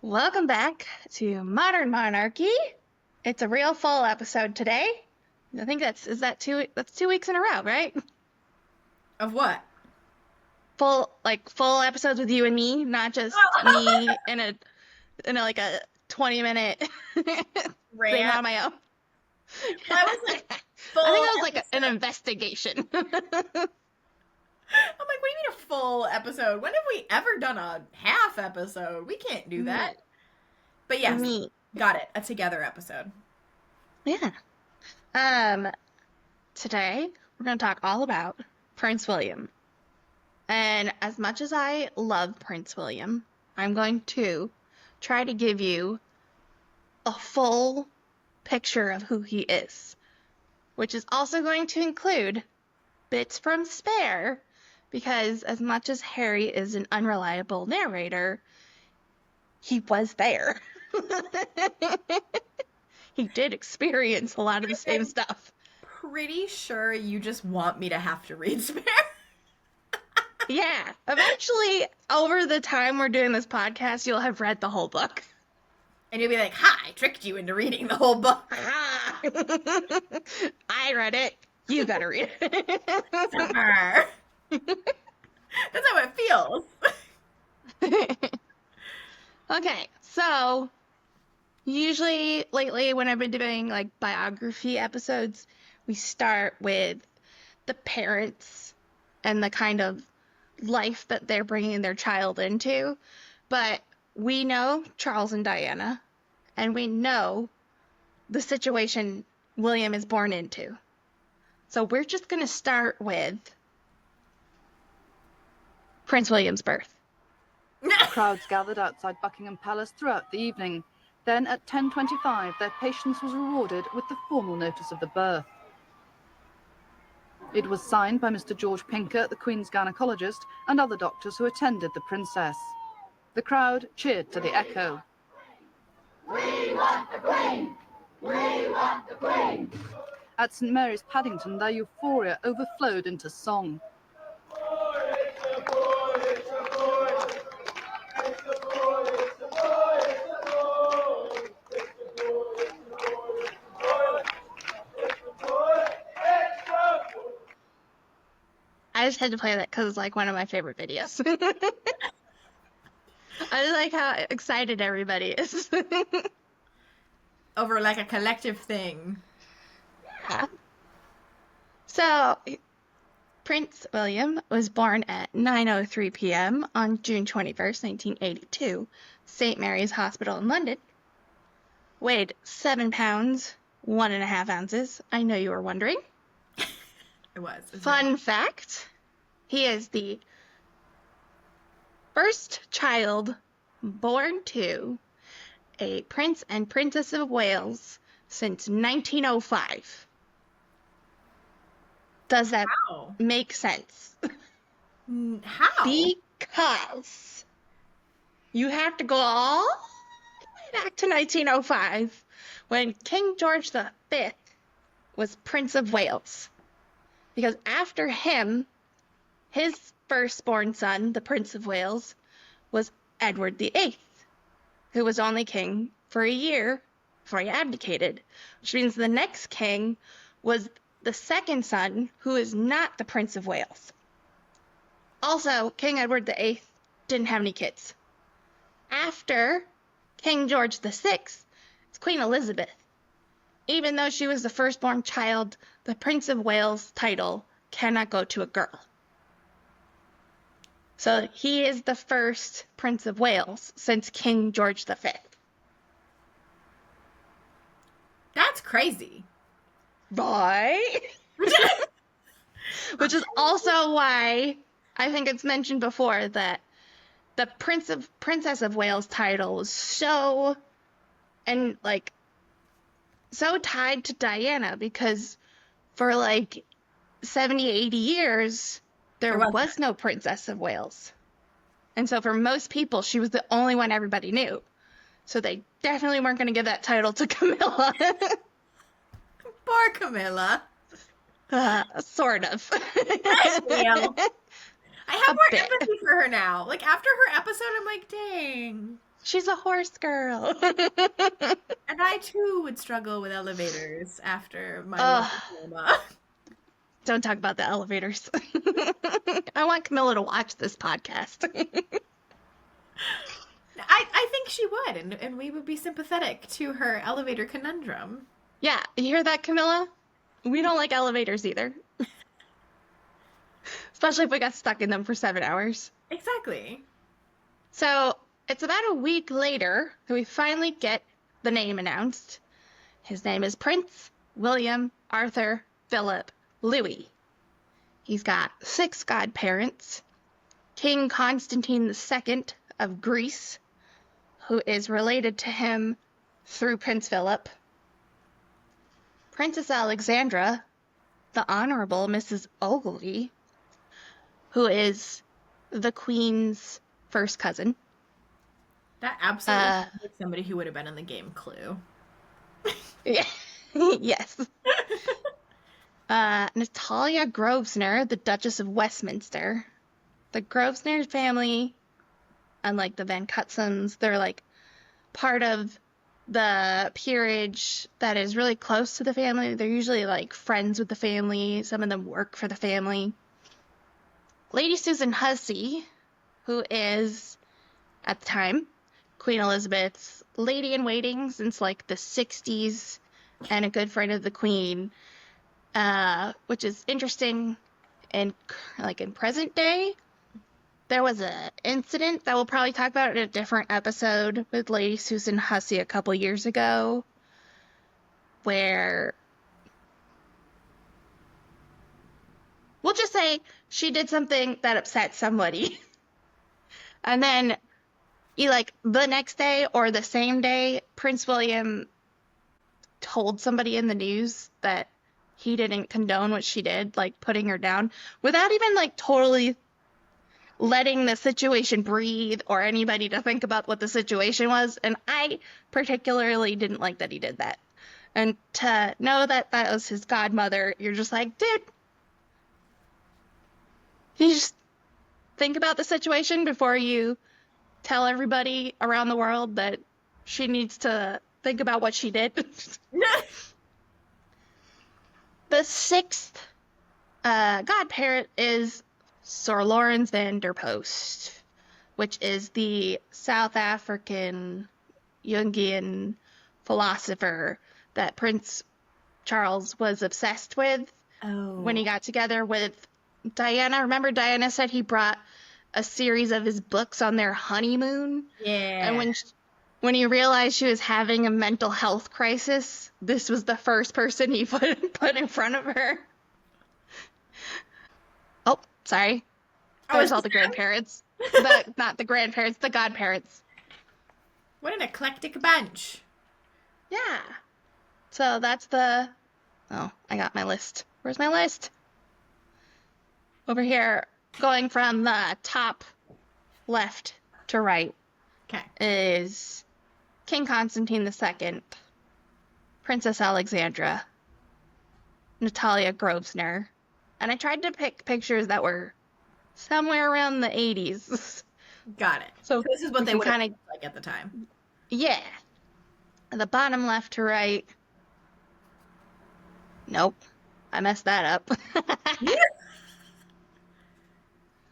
Welcome back to Modern Monarchy. It's a real full episode today. I think that's 2 weeks in a row, right? Of what? Full episodes with you and me, not just me in a 20-minute thing Rant. on my own. I was like, I think full that was like an episode. investigation. I'm like, what do you mean a full episode? When have we ever done a half episode? We can't do that. But yes, Me. got it. A together episode. Yeah. Um, Today we're gonna talk all about Prince William. And as much as I love Prince William, I'm going to try to give you a full picture of who he is, which is also going to include bits from Spare, because as much as Harry is an unreliable narrator, he was there. He did experience a lot of the same I'm stuff. pretty sure you just want me to have to read Spare. Yeah, eventually, over the time we're doing this podcast, you'll have read the whole book. And you'll be like, ha, I tricked you into reading the whole book. Ah. I read it. You better read it. Summer. That's how it feels. Okay, so usually lately when I've been doing like biography episodes, we start with the parents and the kind of life that they're bringing their child into. But we know Charles and Diana, and we know the situation William is born into. So we're just going to start with Prince William's birth. Crowds gathered outside Buckingham Palace throughout the evening. Then at 10:25, their patience was rewarded with the formal notice of the birth. It was signed by Mr. George Pinker, the Queen's gynecologist, and other doctors who attended the princess. The crowd cheered to the echo. We want the Queen! We want the Queen! At St. Mary's, Paddington, their euphoria overflowed into song. I just had to play that because it's like one of my favorite videos. I just like how excited everybody is. Over like a collective thing. Yeah. So, Prince William was born at 9:03 p.m. on June 21st, 1982, St. Mary's Hospital in London. Weighed 7 pounds, 1.5 ounces. I know you were wondering. It was. Fun fact, he is the first child born to a Prince and Princess of Wales since 1905. Does that How? make sense? How? Because you have to go all the way back to 1905 when King George V was Prince of Wales. Because after him, his firstborn son, the Prince of Wales, was Edward VIII, who was only king for a year before he abdicated, which means the next king was the second son, who is not the Prince of Wales. Also, King Edward VIII didn't have any kids. After King George VI, it's Queen Elizabeth. Even though she was the firstborn child, the Prince of Wales title cannot go to a girl. So he is the first Prince of Wales since King George V. That's crazy. Right? Which is also why I think it's mentioned before that the Princess of Wales title was so tied to Diana, because for like 70, 80 years there was no Princess of Wales. And so for most people she was the only one everybody knew. So they definitely weren't going to give that title to Camilla. Poor Camilla. Sort of. I have A more bit. empathy for her now. Like, after her episode, I'm like, dang. She's a horse girl. And I too would struggle with elevators after my Ugh. love diploma. Don't talk about the elevators. I want Camilla to watch this podcast. I think she would, and we would be sympathetic to her elevator conundrum. Yeah, you hear that, Camilla? We don't like elevators either. Especially if we got stuck in them for 7 hours. Exactly. So it's about a week later that we finally get the name announced. His name is Prince William Arthur Philip Louis. He's got 6 godparents. King Constantine II of Greece, who is related to him through Prince Philip. Princess Alexandra, the Honorable Mrs. Ogilvy, who is the Queen's first cousin. That absolutely sounds like somebody who would have been in the game Clue. Yeah. Yes. Natalia Grosvenor, the Duchess of Westminster. The Grosvenor family, unlike the Van Cutsons, they're like part of the peerage that is really close to the family. They're usually like friends with the family. Some of them work for the family. Lady Susan Hussey, who is, at the time, Queen Elizabeth's lady-in-waiting since like the 60s and a good friend of the Queen, which is interesting. And like in present day, there was an incident that we'll probably talk about in a different episode with Lady Susan Hussey a couple years ago, where we'll just say she did something that upset somebody. And then like the next day or the same day, Prince William told somebody in the news that he didn't condone what she did, like putting her down, without even like totally letting the situation breathe or anybody to think about what the situation was. And I particularly didn't like that he did that. And to know that that was his godmother, you're just like, dude, you just think about the situation before you tell everybody around the world that she needs to think about what she did. The 6th godparent is Sir Lawrence van der Post, which is the South African Jungian philosopher that Prince Charles was obsessed with when he got together with Diana. Remember, Diana said he brought a series of his books on their honeymoon? Yeah. And when he realized she was having a mental health crisis, this was the first person he put in front of her. Oh, sorry. There's all the grandparents. Not the grandparents, the godparents. What an eclectic bunch. Yeah. So that's the... Oh, I got my list. Where's my list? Over here, going from the top left to right, Okay. is King Constantine II, Princess Alexandra, Natalia Grosvenor, and I tried to pick pictures that were somewhere around the 80s. Got it. So this is what we they can would have kinda- looked like at the time. Yeah. The bottom left to right. Nope. I messed that up.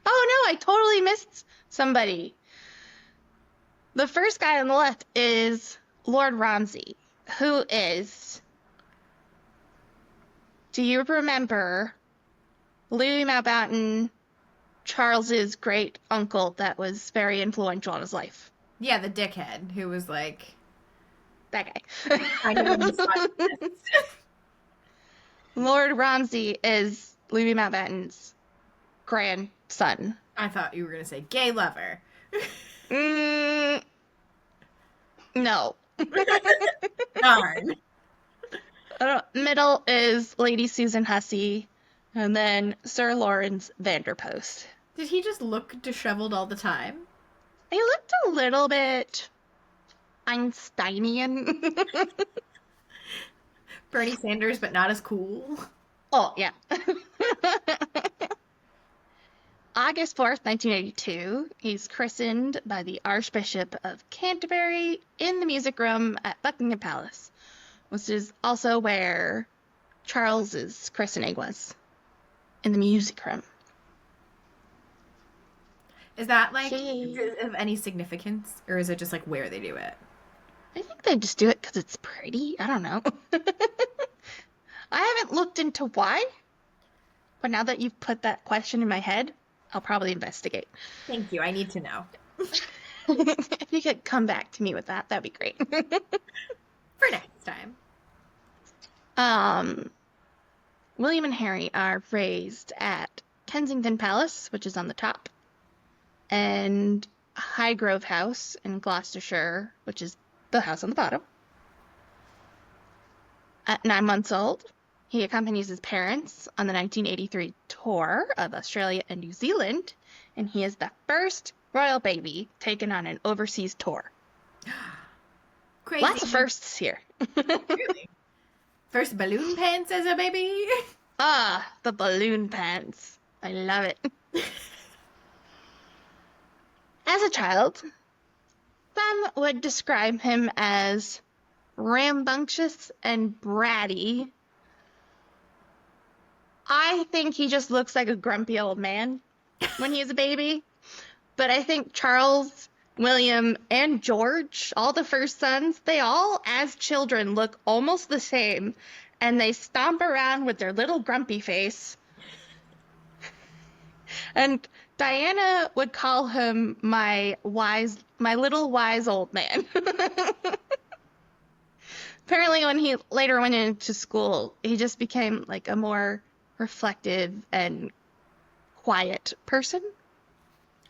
Oh no, I totally missed somebody. The first guy on the left is Lord Romsey, who is... Do you remember Louis Mountbatten, Charles's great uncle that was very influential in his life? Yeah, the dickhead who was like... That guy. kind of a misogynist. Lord Romsey is Louis Mountbatten's grandson. I thought you were going to say gay lover. No. Darn. Middle is Lady Susan Hussey, and then Sir Lawrence van der Post. Did he just look disheveled all the time? He looked a little bit Einsteinian. Bernie Sanders, but not as cool. Oh, yeah. August 4th, 1982, he's christened by the Archbishop of Canterbury in the music room at Buckingham Palace, which is also where Charles's christening was, in the music room. Is that like She- of any significance, or is it just like where they do it? I think they just do it because it's pretty. I don't know. I haven't looked into why, but now that you've put that question in my head, I'll probably investigate. Thank you. I need to know. If you could come back to me with that, that'd be great. For next time. William and Harry are raised at Kensington Palace, which is on the top, and Highgrove House in Gloucestershire, which is the house on the bottom. At 9 months old, he accompanies his parents on the 1983 tour of Australia and New Zealand, and he is the first royal baby taken on an overseas tour. Crazy. Lots of firsts here. Really? First balloon pants as a baby. Ah, the balloon pants. I love it. As a child, some would describe him as rambunctious and bratty. I think he just looks like a grumpy old man when he's a baby. But I think Charles, William, and George, all the first sons, they all, as children, look almost the same. And they stomp around with their little grumpy face. And Diana would call him my little wise old man. Apparently, when he later went into school, he just became like a more reflective and quiet person.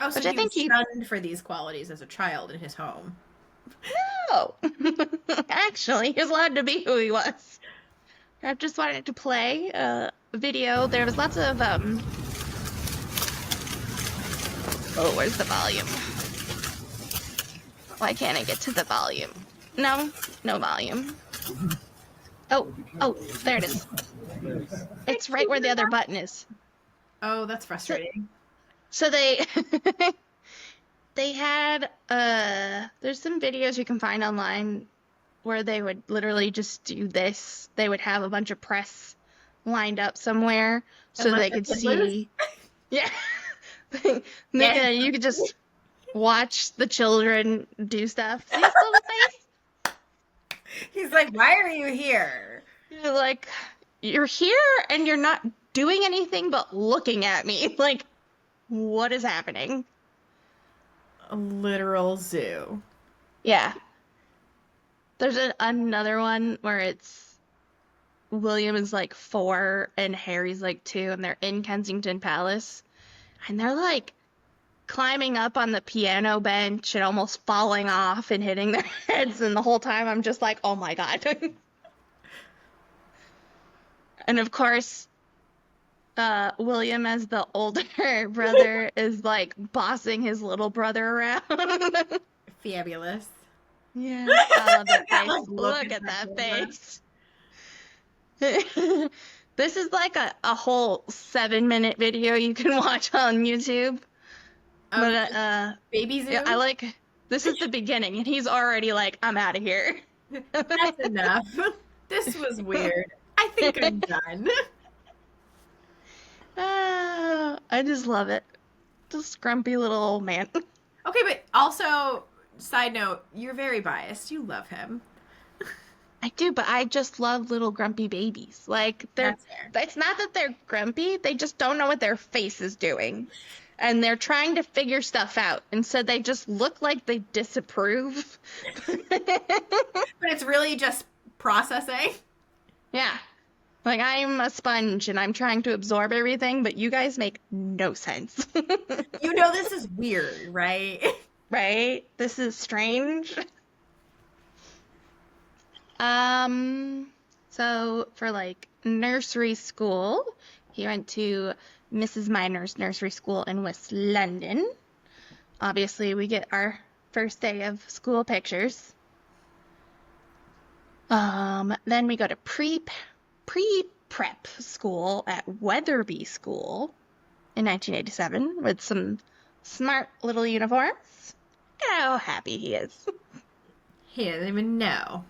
Oh, so Which I he think was shunned for these qualities as a child in his home. No! Actually, he was allowed to be who he was. I just wanted to play a video. There was lots of, Oh, where's the volume? Why can't I get to the volume? No volume. Oh, there it is. It's right where the other button is. Oh, that's frustrating. So they they had there's some videos you can find online where they would literally just do this. They would have a bunch of press lined up somewhere so let they the could kid see. loose? Yeah. Yeah. You could just watch the children do stuff. See his little face? He's like, why are you here? You're like, you're here and you're not doing anything but looking at me. Like, what is happening? A literal zoo. Yeah. There's another one where it's William is like 4 and Harry's like 2 and they're in Kensington Palace and they're like climbing up on the piano bench and almost falling off and hitting their heads, and the whole time I'm just like, oh my god. And of course, William as the older brother is like bossing his little brother around. Fabulous. Yeah, I love that That, face. like, Look at that face. This is like a whole 7-minute video you can watch on YouTube. But Baby zoo? yeah, I like this is the beginning, and he's already like, I'm out of here. That's enough. This was weird. I think I'm done. I just love it. This grumpy little old man. Okay, but also, side note, you're very biased. You love him. I do, but I just love little grumpy babies. Like That's fair. it's not that they're grumpy, they just don't know what their face is doing. And they're trying to figure stuff out. And so they just look like they disapprove. But it's really just processing. Yeah. Like, I'm a sponge and I'm trying to absorb everything, but you guys make no sense. You know this is weird, right? Right? This is strange. So for like nursery school, he went to Mrs. Minor's nursery school in West London. Obviously, we get our first day of school pictures. Then we go to pre-prep school at Weatherby School. in 1987 with some smart little uniforms. Look at how happy he is. He doesn't even know.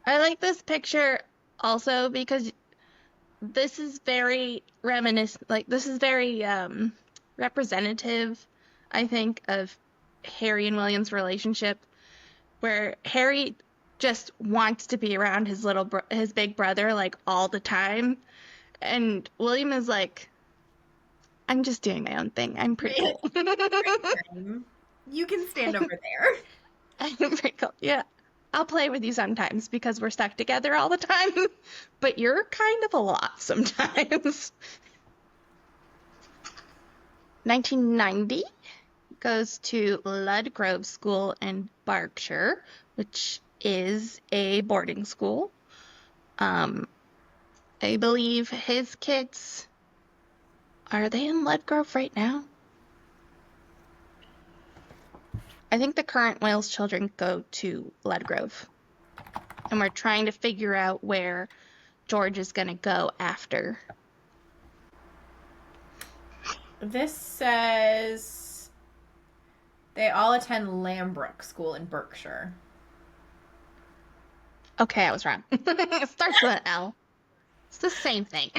I like this picture also because this is very reminiscent, like, this is very representative, I think, of Harry and William's relationship, where Harry just wants to be around his big brother, like, all the time. And William is like, I'm just doing my own thing. I'm pretty cool. You can stand over there. I'm pretty cool. Yeah. I'll play with you sometimes because we're stuck together all the time, but you're kind of a lot sometimes. 1990 goes to Ludgrove School in Berkshire, which is a boarding school. I believe his kids, are they in Ludgrove right now? I think the current Wales children go to Ludgrove. And we're trying to figure out where George is going to go after. This says they all attend Lambrook School in Berkshire. Okay, I was wrong. It starts with an L. It's the same thing.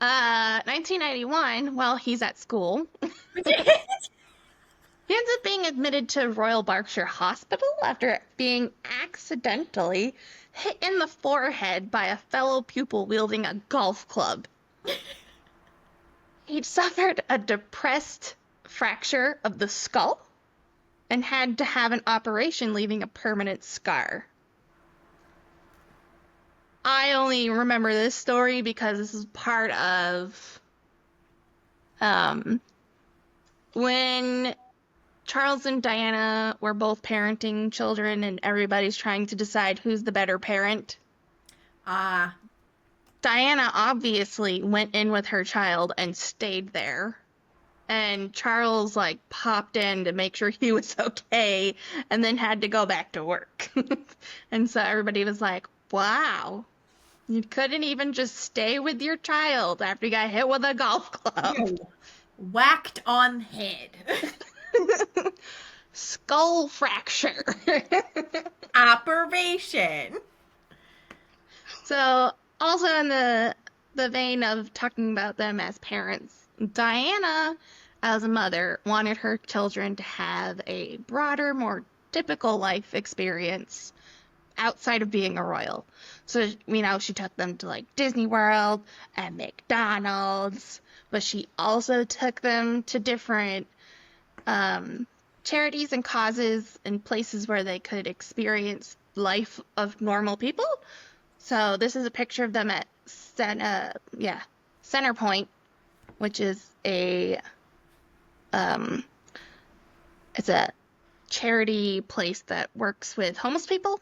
1991, while he's at school, he ends up being admitted to Royal Berkshire Hospital after being accidentally hit in the forehead by a fellow pupil wielding a golf club. He'd suffered a depressed fracture of the skull and had to have an operation, leaving a permanent scar. I only remember this story because this is part of when Charles and Diana were both parenting children and everybody's trying to decide who's the better parent. Ah. Diana obviously went in with her child and stayed there. And Charles, like, popped in to make sure he was okay and then had to go back to work. And so everybody was like, wow, you couldn't even just stay with your child after you got hit with a golf club. Whacked on head. Skull fracture. Operation. So, also in the vein of talking about them as parents, Diana, as a mother, wanted her children to have a broader, more typical life experience outside of being a royal. So, she took them to, like, Disney World and McDonald's, but she also took them to different charities and causes and places where they could experience life of normal people. So this is a picture of them at Center Point, which is it's a charity place that works with homeless people.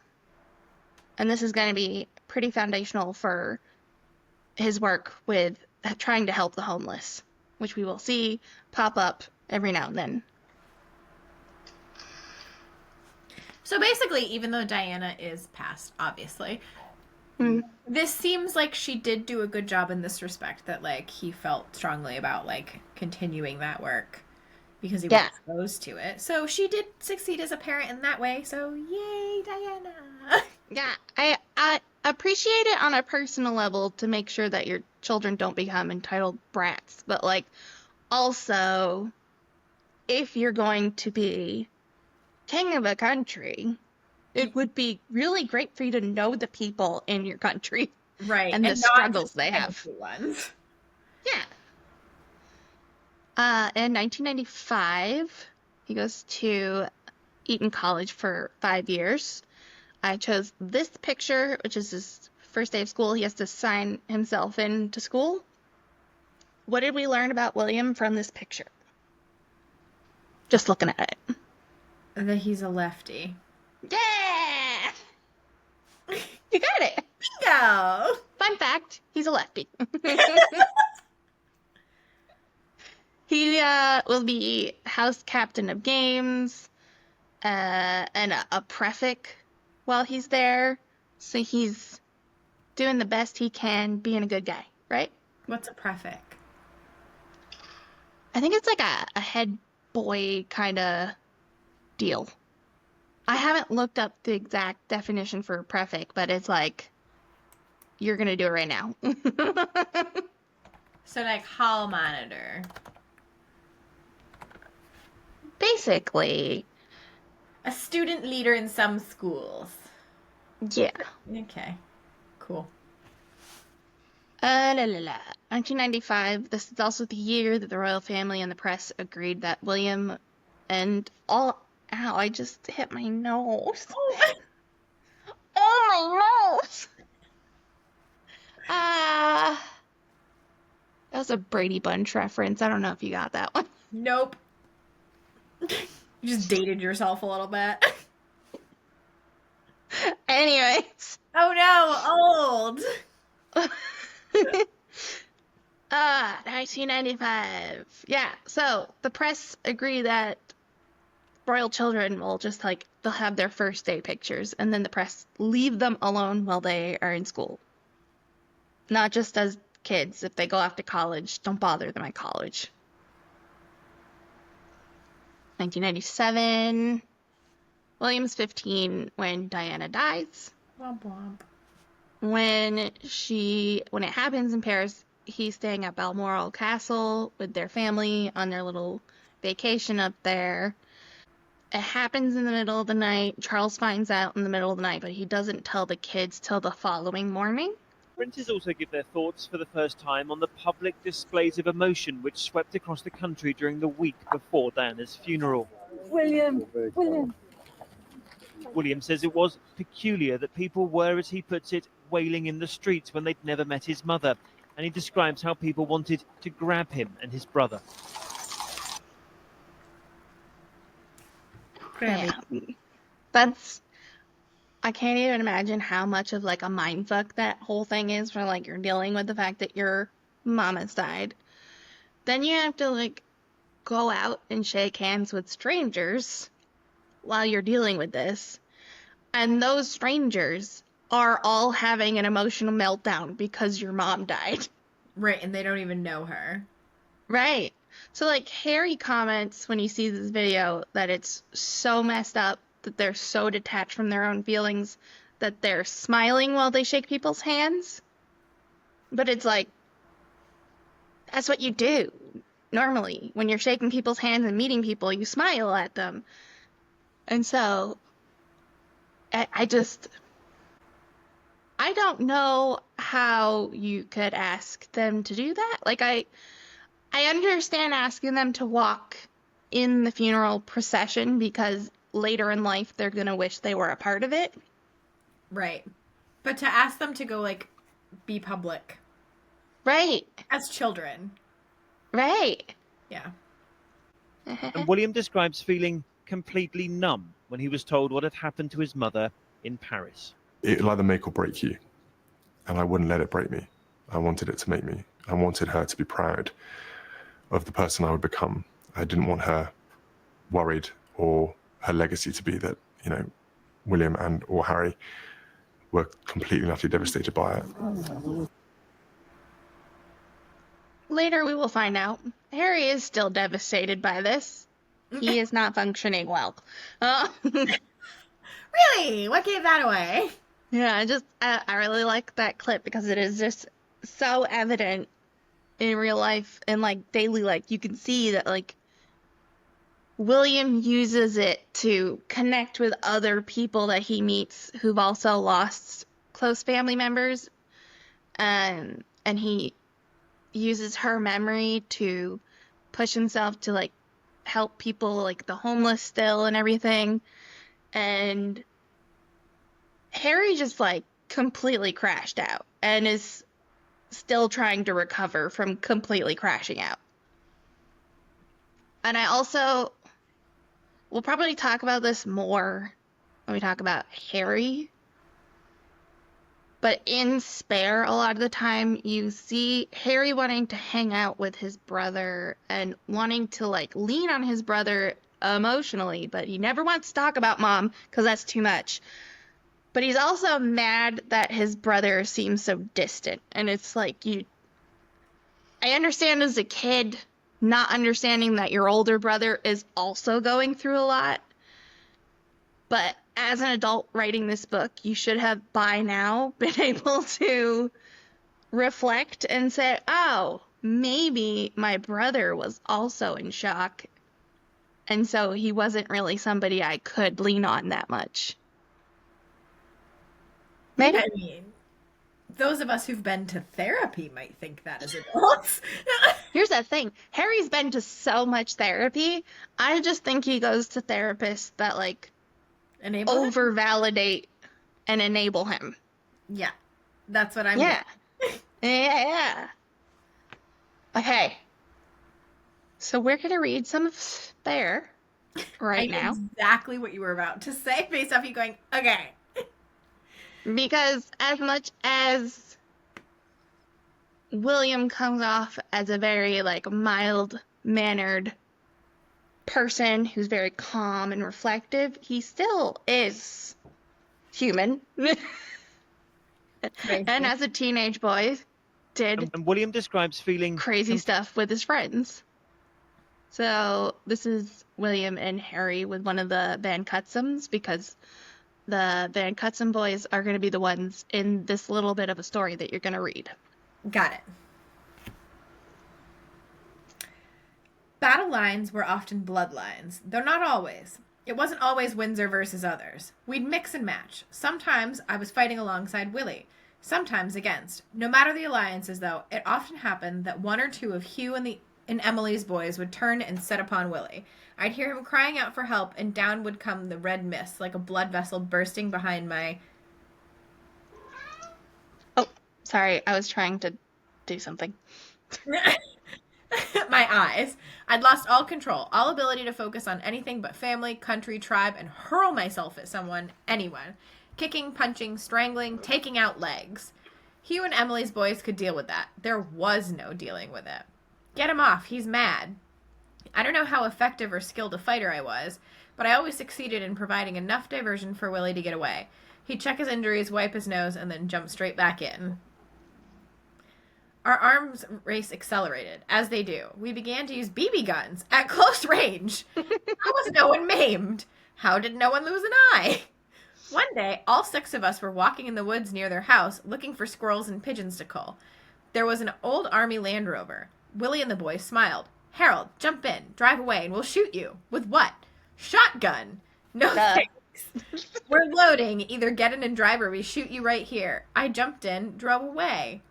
And this is going to be pretty foundational for his work with trying to help the homeless, which we will see pop up every now and then. So basically, even though Diana is passed, obviously, this seems like she did do a good job in this respect, that, like, he felt strongly about, like, continuing that work because he was exposed to it. So she did succeed as a parent in that way. So yay, Diana. Yeah, I appreciate it on a personal level to make sure that your children don't become entitled brats. But, like, also, if you're going to be king of a country, it would be really great for you to know the people in your country. Right. And the struggles they have. Ones. Yeah. In 1995, he goes to Eton College for 5 years. I chose this picture, which is his first day of school. He has to sign himself into school. What did we learn about William from this picture? Just looking at it. That he's a lefty. Yeah! You got it. Bingo! Fun fact, he's a lefty. He will be house captain of games and a prefect while he's there. So he's doing the best he can, being a good guy, right? What's a prefect? I think it's like a head boy kind of deal. I haven't looked up the exact definition for prefect, but it's like, you're going to do it right now. So, like, hall monitor. Basically, A student leader in some schools. yeah. Okay. Cool. 1995, this is also the year that the royal family and the press agreed that William and all... Ow, I just hit my nose. Oh, my nose! That was a Brady Bunch reference. I don't know if you got that one. Nope. You just dated yourself a little bit. Anyways. Oh no, old. 1995. Yeah, so the press agree that royal children will just like, they'll have their first day pictures, and then the press leave them alone while they are in school. Not just as kids. If they go off to college, don't bother them at college. 1997. William's 15 when Diana dies. Womp womp. When it happens in Paris, he's staying at Balmoral Castle with their family on their little vacation up there. It happens in the middle of the night. Charles finds out in the middle of the night, but he doesn't tell the kids till the following morning. Princes also give their thoughts for the first time on the public displays of emotion which swept across the country during the week before Diana's funeral. William. William says it was peculiar that people were, as he puts it, wailing in the streets when they'd never met his mother, and he describes how people wanted to grab him and his brother. Yeah. I can't even imagine how much of like a mindfuck that whole thing is, where like you're dealing with the fact that your mom has died. Then you have to like go out and shake hands with strangers while you're dealing with this. And those strangers are all having an emotional meltdown because your mom died. Right, and they don't even know her. Right. So like Harry comments when he sees this video that it's so messed up that they're so detached from their own feelings that they're smiling while they shake people's hands. But it's like, that's what you do. Normally, when you're shaking people's hands and meeting people, you smile at them. And so, I don't know how you could ask them to do that. Like, I understand asking them to walk in the funeral procession because later in life they're going to wish they were a part of it. Right. But to ask them to go, like, be public. Right. As children. Right. Yeah. And William describes feeling completely numb when he was told what had happened to his mother in Paris. It would either make or break you, and I wouldn't let it break me. I wanted it to make me. I wanted her to be proud of the person I would become. I didn't want her worried, or her legacy to be that, you know, William and or Harry were completely and utterly devastated by it. Later we will find out Harry is still devastated by this. He is not functioning well. Really? What gave that away? Yeah, I really like that clip because it is just so evident in real life and like daily life. You can see that like William uses it to connect with other people that he meets who've also lost close family members. And he uses her memory to push himself to like help people like the homeless still and everything. And Harry just like completely crashed out and is still trying to recover from completely crashing out. And I also we'll probably talk about this more when we talk about Harry. But in Spare, a lot of the time, you see Harry wanting to hang out with his brother and wanting to, like, lean on his brother emotionally, but he never wants to talk about Mom, because that's too much. But he's also mad that his brother seems so distant. And it's like, I understand as a kid not understanding that your older brother is also going through a lot. But as an adult writing this book, you should have by now been able to reflect and say, oh, maybe my brother was also in shock. And so he wasn't really somebody I could lean on that much. Maybe. I mean, those of us who've been to therapy might think that as adults. Here's the thing. Harry's been to so much therapy. I just think he goes to therapists that, like, Enable him? over-validate and enable him. Yeah. That's what I'm Yeah. Yeah. Okay. So we're going to read some of Spare right I now. knew exactly what you were about to say based off you going, okay. Because as much as William comes off as a very, like, mild-mannered person who's very calm and reflective, he still is human. And as a teenage boy, did And William describes feeling crazy stuff with his friends. So this is William and Harry with one of the Van Cutsums, because the Van Cutsum boys are going to be the ones in this little bit of a story that you're going to read. Got it. Battle lines were often bloodlines, though not always. It wasn't always Windsor versus others. We'd mix and match. Sometimes I was fighting alongside Willie, sometimes against. No matter the alliances, though, it often happened that one or two of Hugh and Emily's boys would turn and set upon Willie. I'd hear him crying out for help, and down would come the red mist, like a blood vessel bursting behind my... Oh, sorry, I was trying to do something. my eyes. I'd lost all control, all ability to focus on anything but family, country, tribe, and hurl myself at someone, anyone. Kicking, punching, strangling, taking out legs. Hugh and Emily's boys could deal with that. There was no dealing with it. Get him off, he's mad. I don't know how effective or skilled a fighter I was, but I always succeeded in providing enough diversion for Willie to get away. He'd check his injuries, wipe his nose, and then jump straight back in. Our arms race accelerated, as they do. We began to use BB guns at close range. How was no one maimed? How did no one lose an eye? One day, all 6 of us were walking in the woods near their house, looking for squirrels and pigeons to cull. There was an old army Land Rover. Willie and the boys smiled. Harold, jump in, drive away, and we'll shoot you. With what? Shotgun. No thanks. We're loading. Either get in and drive or we shoot you right here. I jumped in, drove away.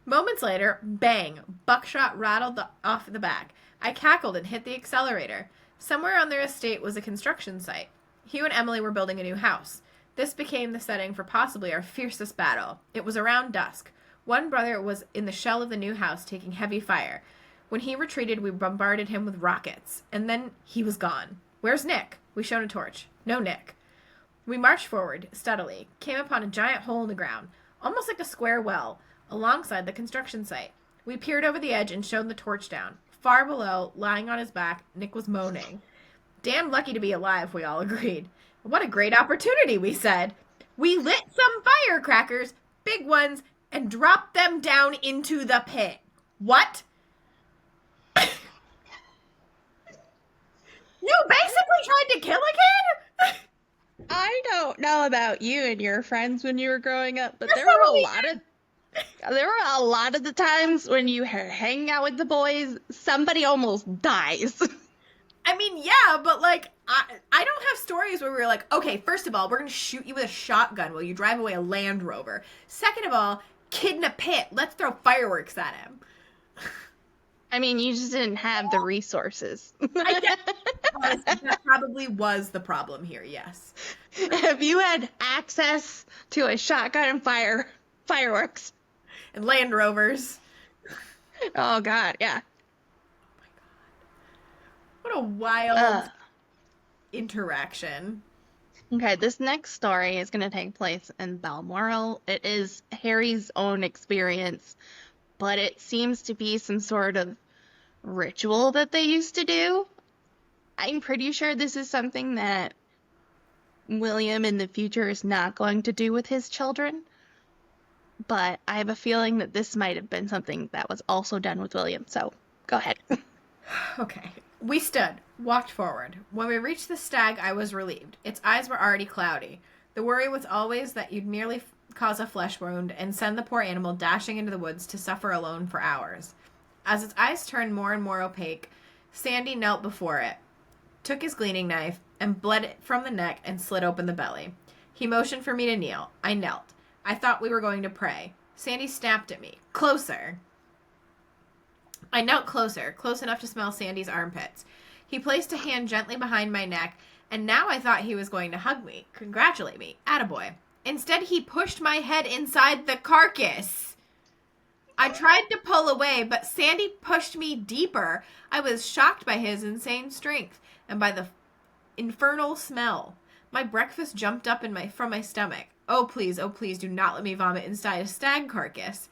Moments later, bang, buckshot rattled off the back. I cackled and hit the accelerator. Somewhere on their estate was a construction site. Hugh and Emily were building a new house. This became the setting for possibly our fiercest battle. It was around dusk. One brother was in the shell of the new house taking heavy fire. When he retreated, we bombarded him with rockets. And then he was gone. Where's Nick? We shone a torch. No Nick. We marched forward, steadily, came upon a giant hole in the ground, almost like a square well, alongside the construction site. We peered over the edge and shone the torch down. Far below, lying on his back, Nick was moaning. Damn lucky to be alive, we all agreed. What a great opportunity, we said. We lit some firecrackers, big ones, and dropped them down into the pit. What? You basically tried to kill a kid? I don't know about you and your friends when you were growing up, but there were a lot of the times when you were hanging out with the boys, somebody almost dies. I mean, yeah, but like, I don't have stories where we were like, okay, first of all, we're going to shoot you with a shotgun while you drive away a Land Rover. Second of all, kid in a pit, let's throw fireworks at him. I mean, you just didn't have the resources. I guess that probably was the problem here, yes. If you had access to a shotgun and fireworks. And Land Rovers. Oh, God, yeah. What a wild interaction. Okay, this next story is going to take place in Balmoral. It is Harry's own experience, but it seems to be some sort of ritual that they used to do. I'm pretty sure this is something that William in the future is not going to do with his children. But I have a feeling that this might have been something that was also done with William. So go ahead. Okay. We stood, walked forward. When we reached the stag, I was relieved. Its eyes were already cloudy. The worry was always that you'd merely cause a flesh wound and send the poor animal dashing into the woods to suffer alone for hours. As its eyes turned more and more opaque, Sandy knelt before it, took his gleaning knife, and bled it from the neck and slit open the belly. He motioned for me to kneel. I knelt. I thought we were going to pray. Sandy snapped at me. Closer. I knelt closer, close enough to smell Sandy's armpits. He placed a hand gently behind my neck, and now I thought he was going to hug me, congratulate me. Attaboy. Instead, he pushed my head inside the carcass. I tried to pull away, but Sandy pushed me deeper. I was shocked by his insane strength and by the infernal smell. My breakfast jumped up from my stomach. Oh, please, do not let me vomit inside a stag carcass.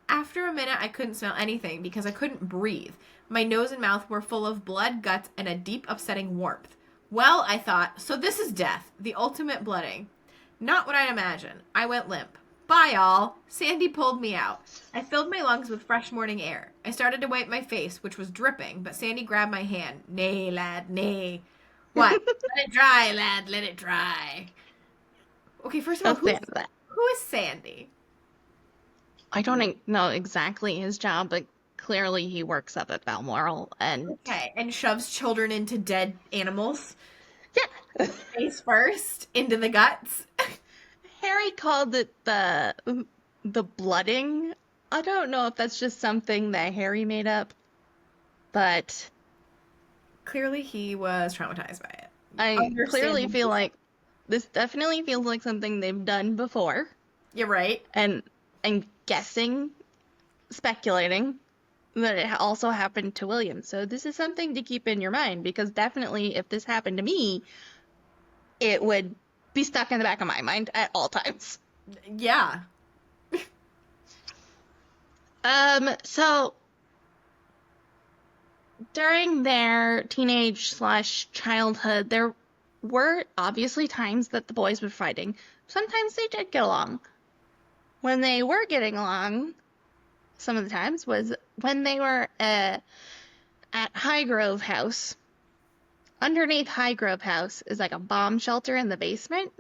After a minute, I couldn't smell anything because I couldn't breathe. My nose and mouth were full of blood, guts, and a deep, upsetting warmth. Well, I thought, so this is death, the ultimate blooding. Not what I'd imagined. I went limp. Bye, all. Sandy pulled me out. I filled my lungs with fresh morning air. I started to wipe my face, which was dripping, but Sandy grabbed my hand. Nay, lad, nay. What? Let it dry, lad, let it dry. Okay, first of all, who is Sandy? I don't know exactly his job, but clearly he works up at Balmoral and... Okay, and shoves children into dead animals? Yeah. Face first, into the guts? Harry called it the blooding. I don't know if that's just something that Harry made up, but... Clearly he was traumatized by it. I clearly feel like this definitely feels like something they've done before. You're right. And guessing, speculating, that it also happened to William. So this is something to keep in your mind, because definitely if this happened to me, it would be stuck in the back of my mind at all times. Yeah. So during their teenage/childhood, there were obviously times that the boys were fighting. Sometimes they did get along. When they were getting along, some of the times, was when they were at Highgrove House. Underneath Highgrove House is like a bomb shelter in the basement.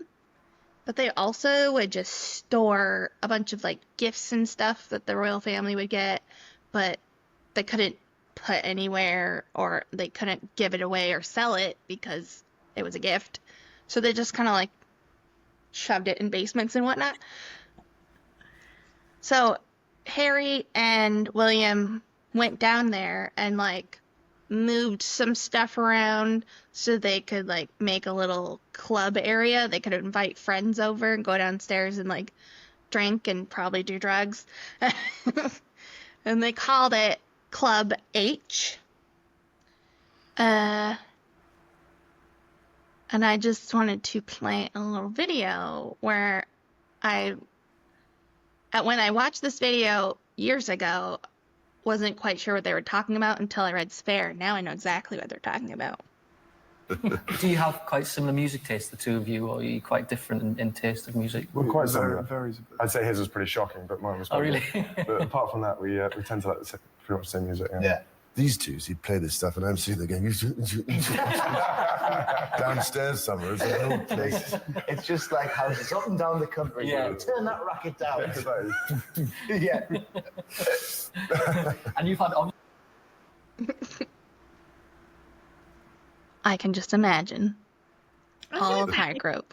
But they also would just store a bunch of like gifts and stuff that the royal family would get, but they couldn't put anywhere, or they couldn't give it away or sell it because it was a gift. So they just kind of like shoved it in basements and whatnot. So Harry and William went down there and like moved some stuff around so they could like make a little club area. They could invite friends over and go downstairs and like drink and probably do drugs. And they called it Club H. And I just wanted to play a little video where when I watched this video years ago, wasn't quite sure what they were talking about until I read Spare. Now I know exactly what they're talking about. Do you have quite similar music tastes, the two of you, or are you quite different in taste of music? We're quite similar. I'd say his was pretty shocking, but mine was quite really? But apart from that, we tend to like pretty much the same music. Yeah. These two, he'd play this stuff, and I'm sitting there going, downstairs somewhere. It's just like houses up and down the country. Yeah. Turn that racket down. Yeah. And you've had... I can just imagine all of Highgrove.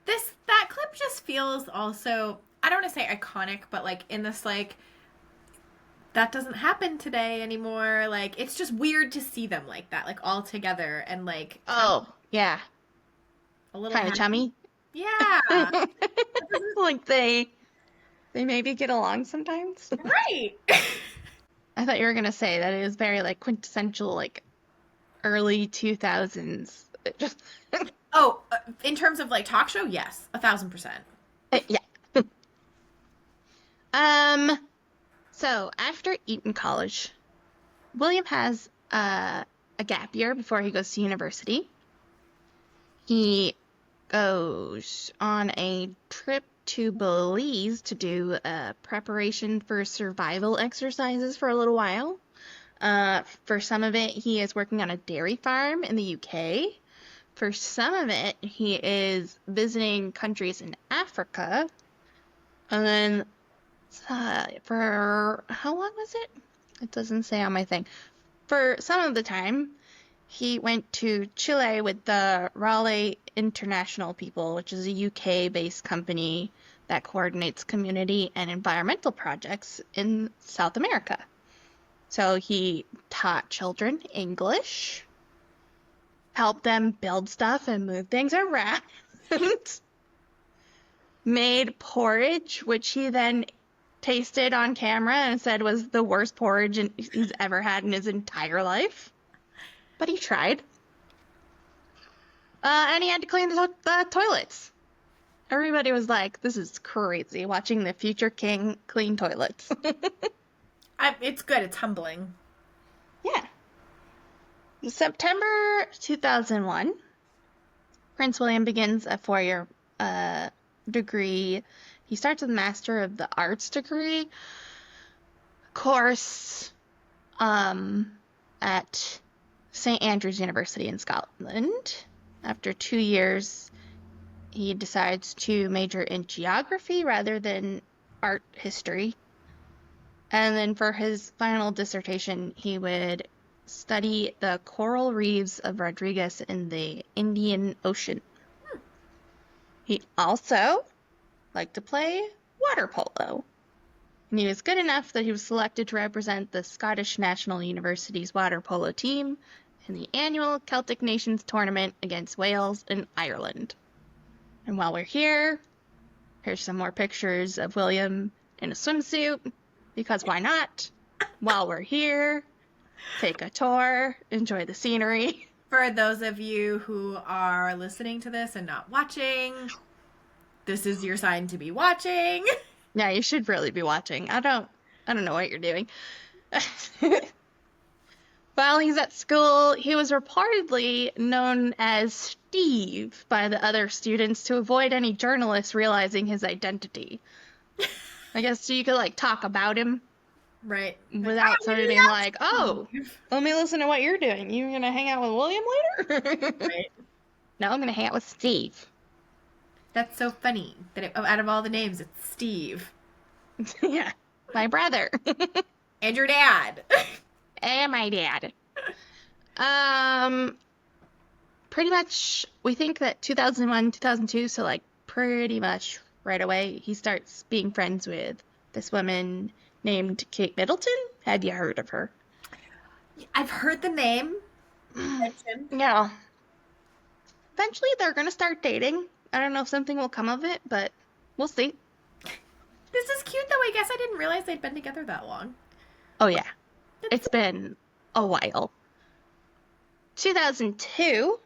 That clip just feels also, I don't want to say iconic, but like in this like, that doesn't happen today anymore. Like, it's just weird to see them like that, like all together and like. Oh, yeah. A little kind of chummy. Yeah. Like they maybe get along sometimes. Right. I thought you were going to say that it was very like quintessential, like early 2000s. Oh, in terms of like talk show, yes, 1,000%. Yeah. So after Eton College, William has a gap year before he goes to university. He goes on a trip to Belize to do preparation for survival exercises for a little while. For some of it, he is working on a dairy farm in the UK. For some of it, he is visiting countries in Africa. And then for how long was it? It doesn't say on my thing. For some of the time, he went to Chile with the Raleigh International People, which is a UK-based company that coordinates community and environmental projects in South America. So he taught children English, helped them build stuff and move things around, made porridge, which he then tasted on camera and said was the worst porridge he's ever had in his entire life. But he tried. And he had to clean the toilets. Everybody was like, this is crazy, watching the future king clean toilets. It's good. It's humbling. Yeah. September 2001, Prince William begins a 4-year degree. He starts with Master of the Arts degree course at St. Andrews University in Scotland. After 2 years, he decides to major in geography rather than art history. And then for his final dissertation, he would study the coral reefs of Rodriguez in the Indian Ocean. He also liked to play water polo. And he was good enough that he was selected to represent the Scottish National University's water polo team in the annual Celtic Nations tournament against Wales and Ireland. And while we're here, here's some more pictures of William in a swimsuit, because why not? While we're here, take a tour, enjoy the scenery. For those of you who are listening to this and not watching, this is your sign to be watching. Yeah, you should really be watching. I don't know what you're doing. While he's at school, he was reportedly known as Steve by the other students to avoid any journalists realizing his identity. I guess you could, like, talk about him. Right. Without somebody being like, oh, let me listen to what you're doing. You gonna hang out with William later? Right. No, I'm gonna hang out with Steve. That's so funny that out of all the names, it's Steve. Yeah, my brother. And your dad. And my dad. Pretty much, we think that 2001, 2002, so like pretty much right away, he starts being friends with this woman named Kate Middleton. Have you heard of her? I've heard the name mentioned. Yeah. Eventually, they're gonna start dating. I don't know if something will come of it, but we'll see. This is cute, though. I guess I didn't realize they'd been together that long. Oh, yeah. It's been a while. 2002,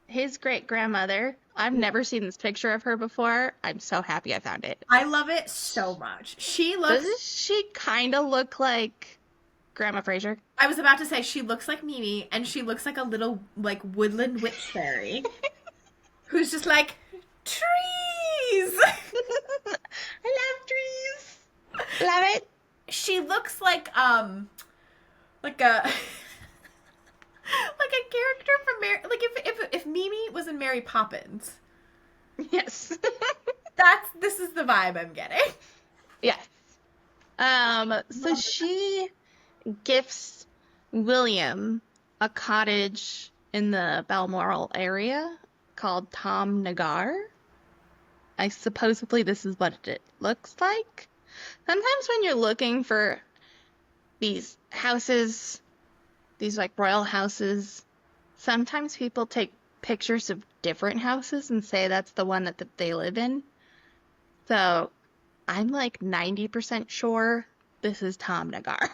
his great-grandmother, I've never seen this picture of her before. I'm so happy I found it. I love it so much. She looks... Doesn't she kind of look like Grandma Fraser? I was about to say, she looks like Mimi, and she looks like a little, like, woodland witch fairy. Who's just like, trees! I love trees! Love it! She looks like a like a character from like if Mimi was in Mary Poppins. Yes. This is the vibe I'm getting. Yes. So she gifts William a cottage in the Balmoral area called Tom Nagar. I supposedly this is what it looks like. Sometimes when you're looking for these houses, these like royal houses, sometimes people take pictures of different houses and say that's the one that they live in. So I'm like 90% sure this is Tom Nagar.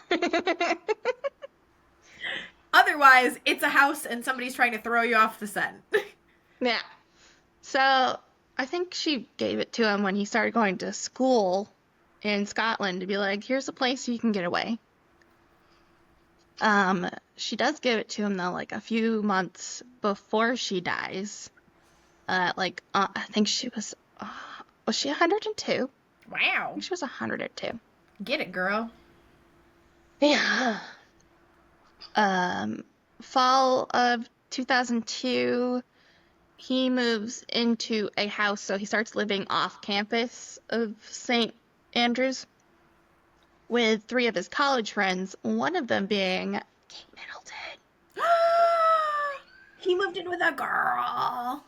Otherwise, it's a house and somebody's trying to throw you off the set. Yeah. So I think she gave it to him when he started going to school in Scotland to be like, here's a place you can get away. She does give it to him though, like a few months before she dies. I think she was she 102? I Wow. think she was 102. Get it, girl. Yeah. Fall of 2002, he moves into a house, so he starts living off campus of St. Andrews with 3 of his college friends, one of them being Kate Middleton. He moved in with a girl.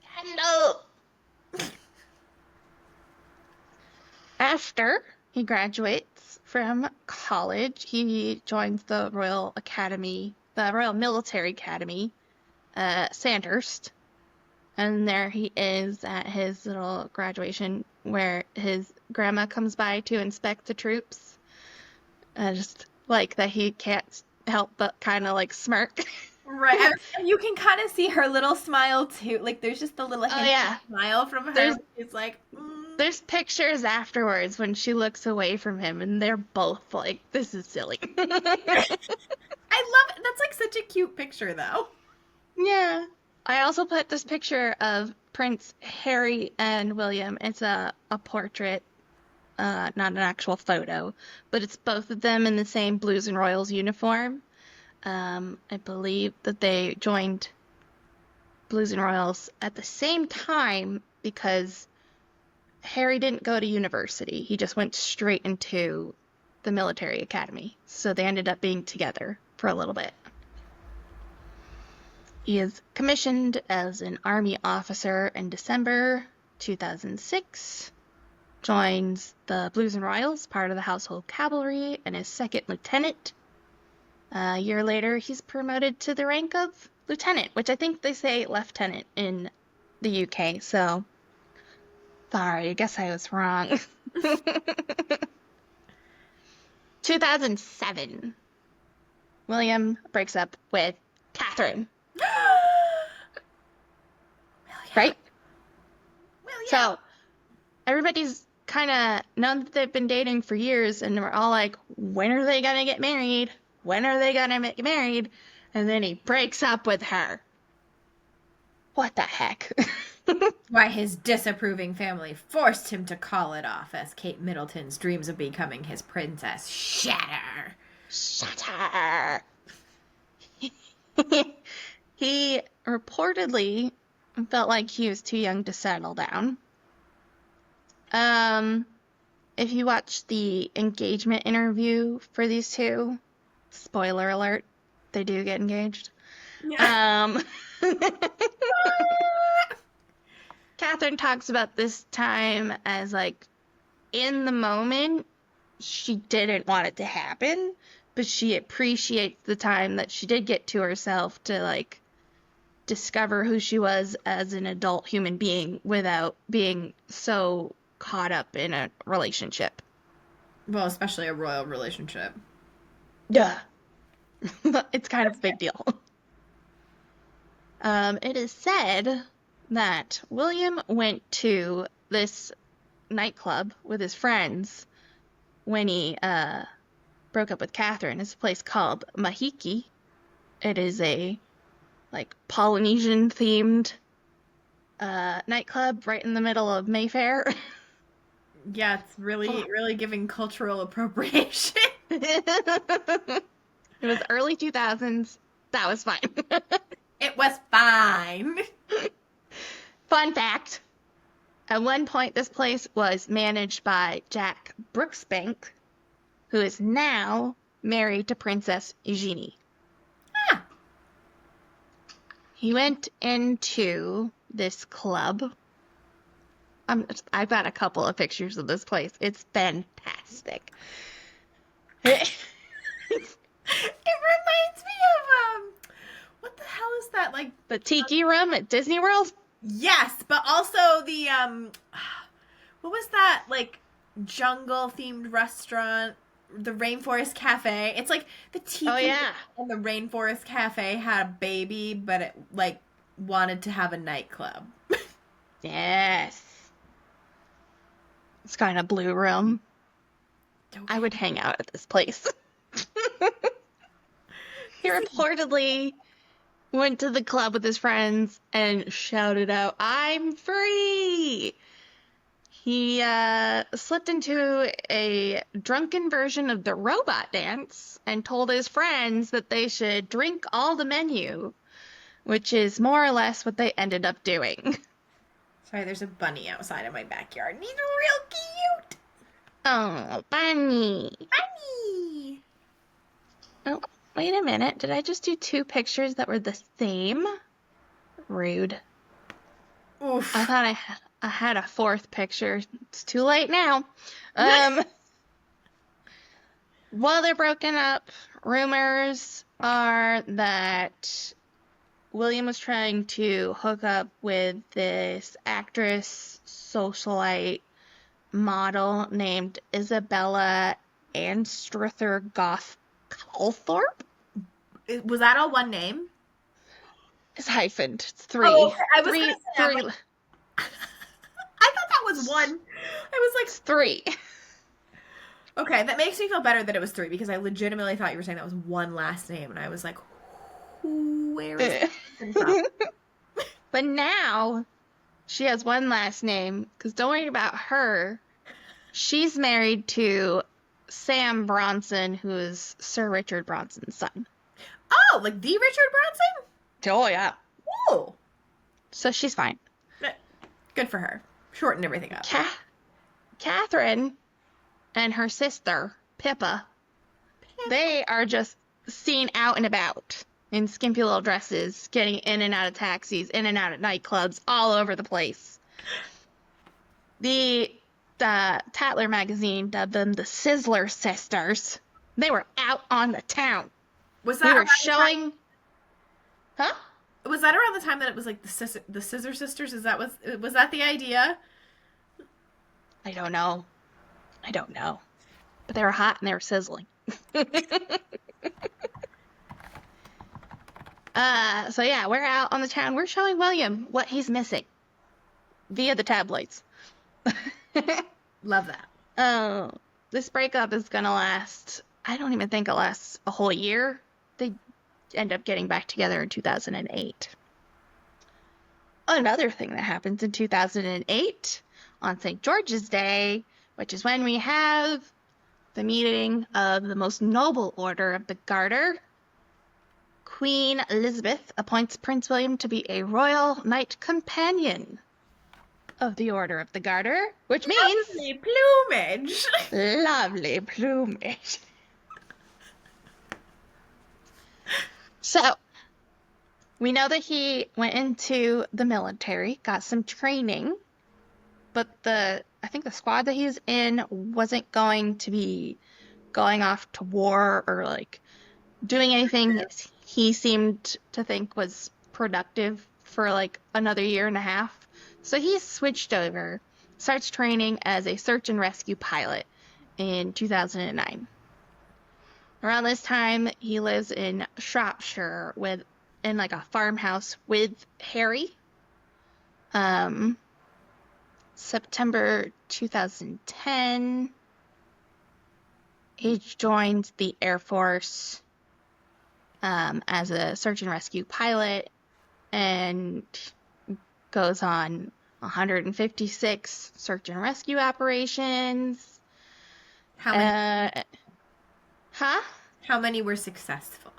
Hello. After he graduates from college, he joins the Royal Military Academy, Sandhurst. And there he is at his little graduation where his grandma comes by to inspect the troops. Just like that he can't help but kind of like smirk. Right. And you can kind of see her little smile too. Like there's just a little hint yeah. of smile from her. It's like, There's pictures afterwards when she looks away from him and they're both like, this is silly. I love it. That's like such a cute picture though. Yeah. I also put this picture of Prince Harry and William. It's a portrait, not an actual photo, but it's both of them in the same Blues and Royals uniform. I believe that they joined Blues and Royals at the same time because Harry didn't go to university. He just went straight into the military academy. So they ended up being together for a little bit. He is commissioned as an Army officer in December 2006, joins the Blues and Royals, part of the Household Cavalry, and is 2nd lieutenant. A year later, he's promoted to the rank of lieutenant, which I think they say lieutenant in the UK, so sorry, I guess I was wrong. 2007, William breaks up with Catherine. Right? William. So everybody's kind of known that they've been dating for years, and we're all like, when are they gonna get married? When are they gonna get married? And then he breaks up with her. What the heck? Why his disapproving family forced him to call it off as Kate Middleton's dreams of becoming his princess shatter. Shatter. He reportedly felt like he was too young to settle down. If you watch the engagement interview for these two, spoiler alert, they do get engaged. Yeah. Catherine talks about this time as like, in the moment, she didn't want it to happen, but she appreciates the time that she did get to herself to like discover who she was as an adult human being without being so caught up in a relationship. Well, especially a royal relationship. Yeah. It's kind of a big deal. It is said that William went to this nightclub with his friends when he broke up with Catherine. It's a place called Mahiki. It is a like Polynesian themed nightclub right in the middle of Mayfair. Yeah, it's really giving cultural appropriation. It was early 2000s. That was fine. It was fine. Fun fact. At one point, this place was managed by Jack Brooksbank, who is now married to Princess Eugenie. Ah. He went into this club. I've got a couple of pictures of this place. It's fantastic. It reminds me of what the hell is that, like the Tiki Room at Disney World? Yes, but also the what was that, like, jungle themed restaurant, the Rainforest Cafe? It's like the Tiki and the Rainforest Cafe had a baby, but it like wanted to have a nightclub. Yes. It's kind of blue room. I would hang out at this place. He reportedly went to the club with his friends and shouted out, "I'm free!" He slipped into a drunken version of the robot dance and told his friends that they should drink all the menu, which is more or less what they ended up doing. Sorry, there's a bunny outside of my backyard. He's real cute. Oh, bunny. Bunny. Oh, wait a minute. Did I just do 2 pictures that were the same? Rude. Oof. I thought I had a 4th picture. It's too late now. While they're broken up, rumors are that William was trying to hook up with this actress, socialite, model named Isabella Anstruther Goth Calthorpe. Was that all one name? It's hyphened. It's 3. Oh, okay. I was three, gonna say, three. I thought that was 1. I was like, It's 3. okay, that makes me feel better that it was 3 because I legitimately thought you were saying that was 1 last name, and I was like, where is that from? But now she has 1 last name, because don't worry about her. She's married to Sam Bronson, who is Sir Richard Bronson's son. Oh, like the Richard Bronson? Oh, yeah. Oh. So she's fine. Good for her. Shorten everything up. Catherine and her sister, Pippa, they are just seen out and about in skimpy little dresses, getting in and out of taxis, in and out of nightclubs, all over the place. The Tatler magazine dubbed them the Sizzler Sisters. They were out on the town. Was that They were around the showing... time- Huh? Was that around the time that it was like the Scissor Sisters? Was that the idea? I don't know. But they were hot and they were sizzling. So yeah, we're out on the town. We're showing William what he's missing via the tabloids. Love that. This breakup is gonna last, I don't even think it lasts a whole year. They end up getting back together in 2008. Another thing that happens in 2008 on St. George's Day, which is when we have the meeting of the most noble order of the Garter. Queen Elizabeth appoints Prince William to be a royal knight companion of the Order of the Garter, which means... Lovely plumage! Lovely plumage. So, we know that he went into the military, got some training, but I think the squad that he was in wasn't going to be going off to war or, like, doing anything he seemed to think was productive for, like, another year and a half. So he switched over, starts training as a search and rescue pilot in 2009. Around this time, he lives in Shropshire in like a farmhouse with Harry. September 2010, he joined the Air Force as a search and rescue pilot and goes on 156 search and rescue operations. How many? Huh? How many were successful?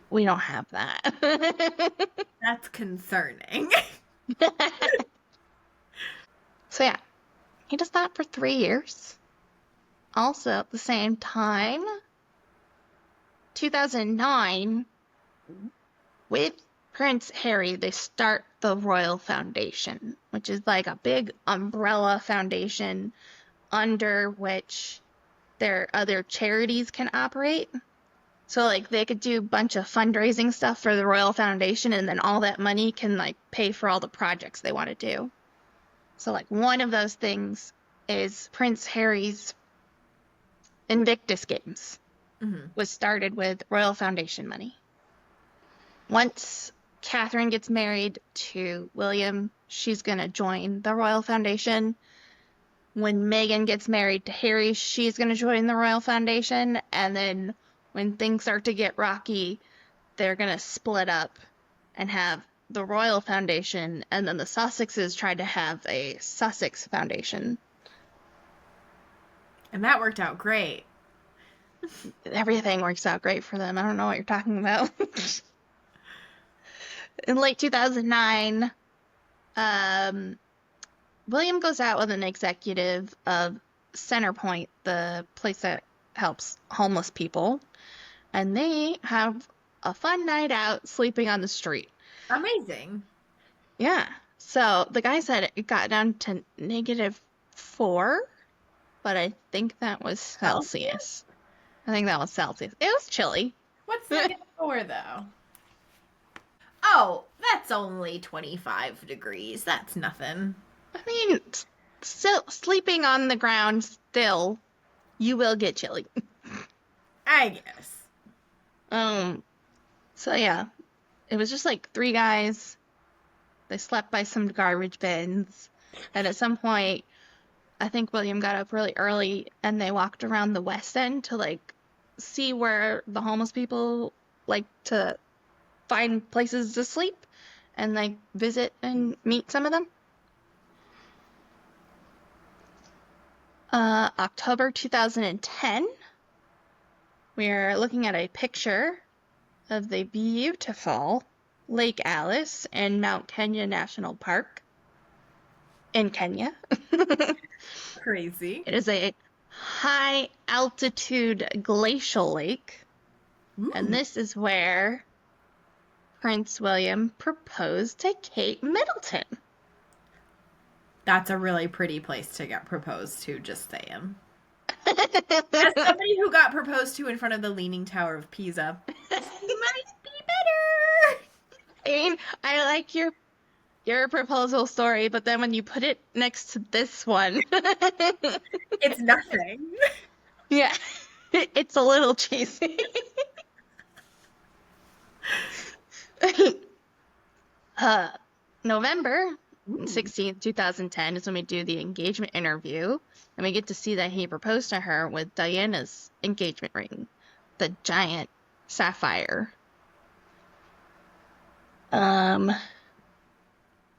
We don't have that. That's concerning. So yeah, he does that for 3 years. Also, at the same time, 2009, with Prince Harry, they start the Royal Foundation, which is like a big umbrella foundation under which their other charities can operate. So, like, they could do a bunch of fundraising stuff for the Royal Foundation, and then all that money can, like, pay for all the projects they want to do. So, like, one of those things is Prince Harry's Invictus Games was started with Royal Foundation money. Once Catherine gets married to William, she's going to join the Royal Foundation. When Meghan gets married to Harry, she's going to join the Royal Foundation. And then when things start to get rocky, they're going to split up and have the Royal Foundation, and then the Sussexes tried to have a Sussex Foundation. And that worked out great. Everything works out great for them. I don't know what you're talking about. In late 2009, William goes out with an executive of Centerpoint, the place that helps homeless people, and they have a fun night out sleeping on the street. Amazing. Yeah. So the guy said it got down to -4, but I think that was Celsius. I think that was Celsius. It was chilly. What's -4 though? Oh, that's only 25 degrees. That's nothing. I mean, still sleeping on the ground still, you will get chilly. I guess. So yeah, it was just like 3 guys. They slept by some garbage bins, and at some point, I think William got up really early, and they walked around the West End to like see where the homeless people like to find places to sleep, and like visit and meet some of them. October 2010, we're looking at a picture of the beautiful Lake Alice in Mount Kenya National Park in Kenya. Crazy. It is a high altitude glacial lake, and this is where Prince William proposed to Kate Middleton. That's a really pretty place to get proposed to, just saying. As somebody who got proposed to in front of the Leaning Tower of Pisa, this might be better. I mean, I like your proposal story, but then when you put it next to this one, it's nothing. Yeah, it's a little cheesy. November 16th, 2010 is when we do the engagement interview, and we get to see that he proposed to her with Diana's engagement ring, the giant sapphire.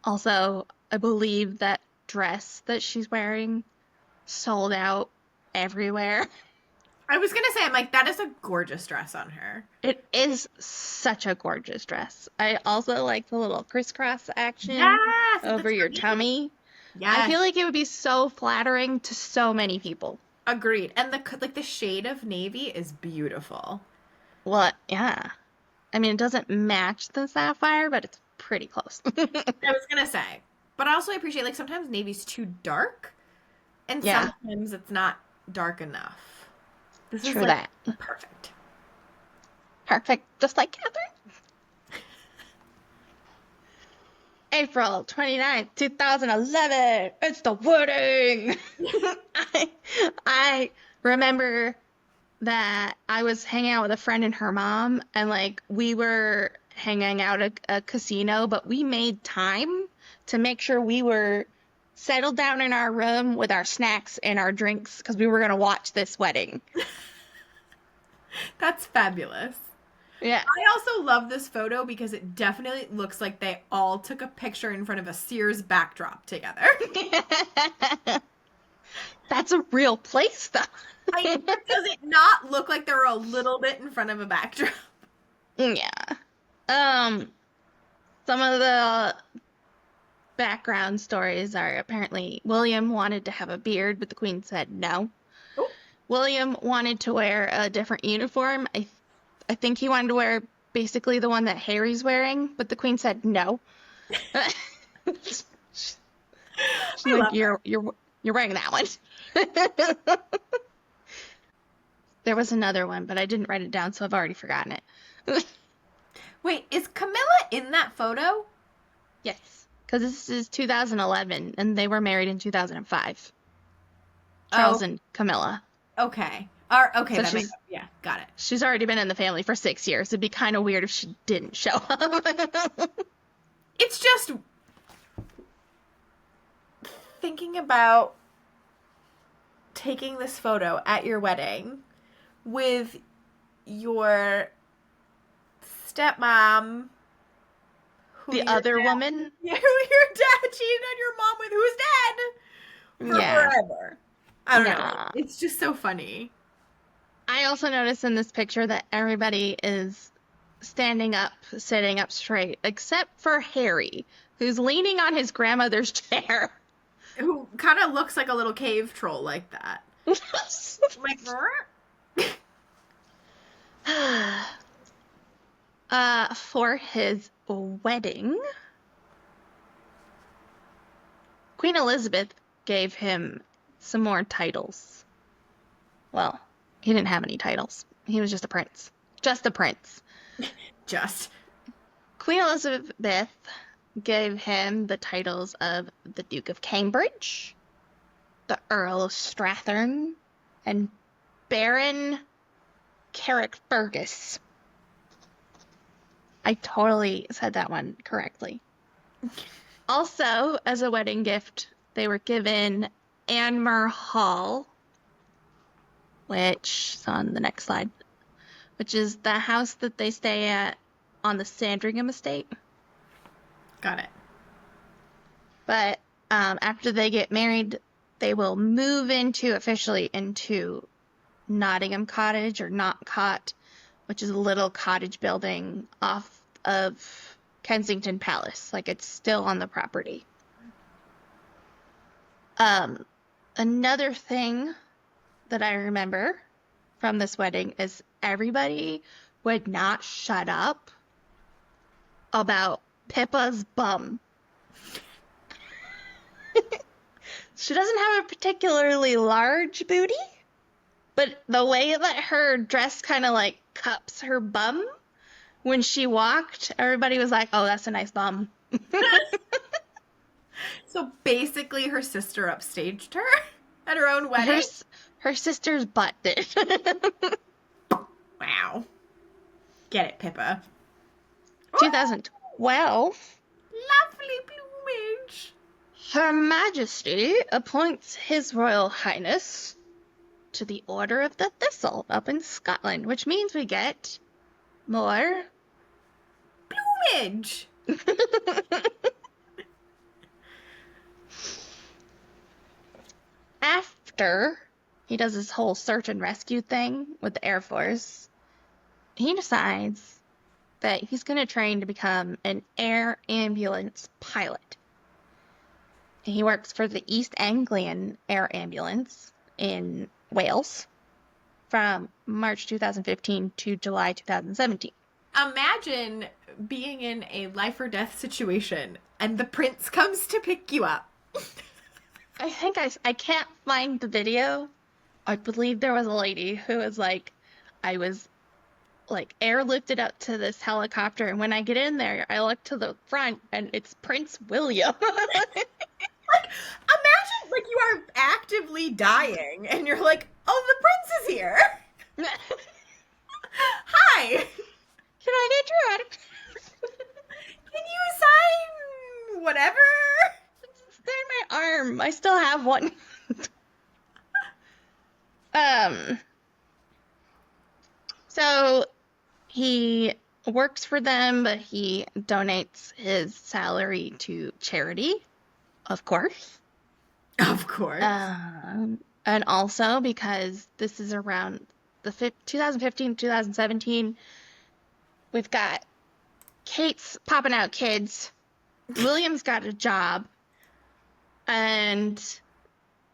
Also, I believe that dress that she's wearing sold out everywhere. I was gonna say, I'm like, that is a gorgeous dress on her. It is such a gorgeous dress. I also like the little crisscross action over your tummy. Yes. I feel like it would be so flattering to so many people. Agreed. And the shade of navy is beautiful. Well, yeah. I mean, it doesn't match the sapphire, but it's pretty close. I was gonna say. But I also appreciate, like, sometimes navy's too dark, and sometimes it's not dark enough. This True is, like, that. Perfect. Perfect. Just like Catherine. April 29th, 2011. It's the wedding. I remember that I was hanging out with a friend and her mom, and like we were hanging out at a casino, but we made time to make sure we were settled down in our room with our snacks and our drinks because we were going to watch this wedding. That's fabulous. Yeah. I also love this photo because it definitely looks like they all took a picture in front of a Sears backdrop together. That's a real place, though. Does it not look like they're a little bit in front of a backdrop? Yeah. Some of the background stories are apparently William wanted to have a beard, but the Queen said no. Ooh. William wanted to wear a different uniform. I think he wanted to wear basically the one that Harry's wearing, but the Queen said no. She's like, you're wearing that one. There was another one, but I didn't write it down, so I've already forgotten it. Wait, is Camilla in that photo? Yes, because this is 2011, and they were married in 2005. Charles and Camilla. Okay. Okay, So that makes sense. Yeah, got it. She's already been in the family for 6 years. It'd be kind of weird if she didn't show up. It's just thinking about taking this photo at your wedding with your stepmom. Who The your other dad- woman? Yeah, who your dad cheated on your mom with, who's dead for Yeah. forever. I don't know. Nah. It's just so funny. I also noticed in this picture that everybody is standing up, sitting up straight, except for Harry, who's leaning on his grandmother's chair. Who kind of looks like a little cave troll like that. Like, for his wedding, Queen Elizabeth gave him some more titles. Well, he didn't have any titles. He was just a prince. Just a prince. just. Queen Elizabeth gave him the titles of the Duke of Cambridge, the Earl of Strathern, and Baron Carrickfergus. I totally said that one correctly. Also, as a wedding gift, they were given Anmer Hall, which is on the next slide, which is the house that they stay at on the Sandringham estate. Got it. But after they get married, they will move officially into Nottingham Cottage, or Notcott, which is a little cottage building off of Kensington Palace. Like, it's still on the property. Another thing that I remember from this wedding is everybody would not shut up about Pippa's bum. She doesn't have a particularly large booty, but the way that her dress kind of like cups her bum when she walked, everybody was like, oh, that's a nice bum. So basically her sister upstaged her at her own wedding? Her sister's butt did. Wow. Get it, Pippa. 2012. Lovely plumage. Her Majesty appoints His Royal Highness to the Order of the Thistle up in Scotland, which means we get more plumage. After he does this whole search and rescue thing with the Air Force, he decides that he's going to train to become an air ambulance pilot. He works for the East Anglian Air Ambulance in Wales from March 2015 to July 2017. Imagine being in a life or death situation and the prince comes to pick you up. I think I can't find the video. I believe there was a lady who was like, I was like airlifted up to this helicopter, and when I get in there, I look to the front and it's Prince William. Like, imagine, like, you are actively dying, and you're like, oh, the prince is here! Hi! Can I get your Can you sign whatever? It's there in my arm. I still have one. So he works for them, but he donates his salary to charity. Of course. Of course. And also because this is around the 2015, 2017, we've got Kate's popping out kids, William's got a job, and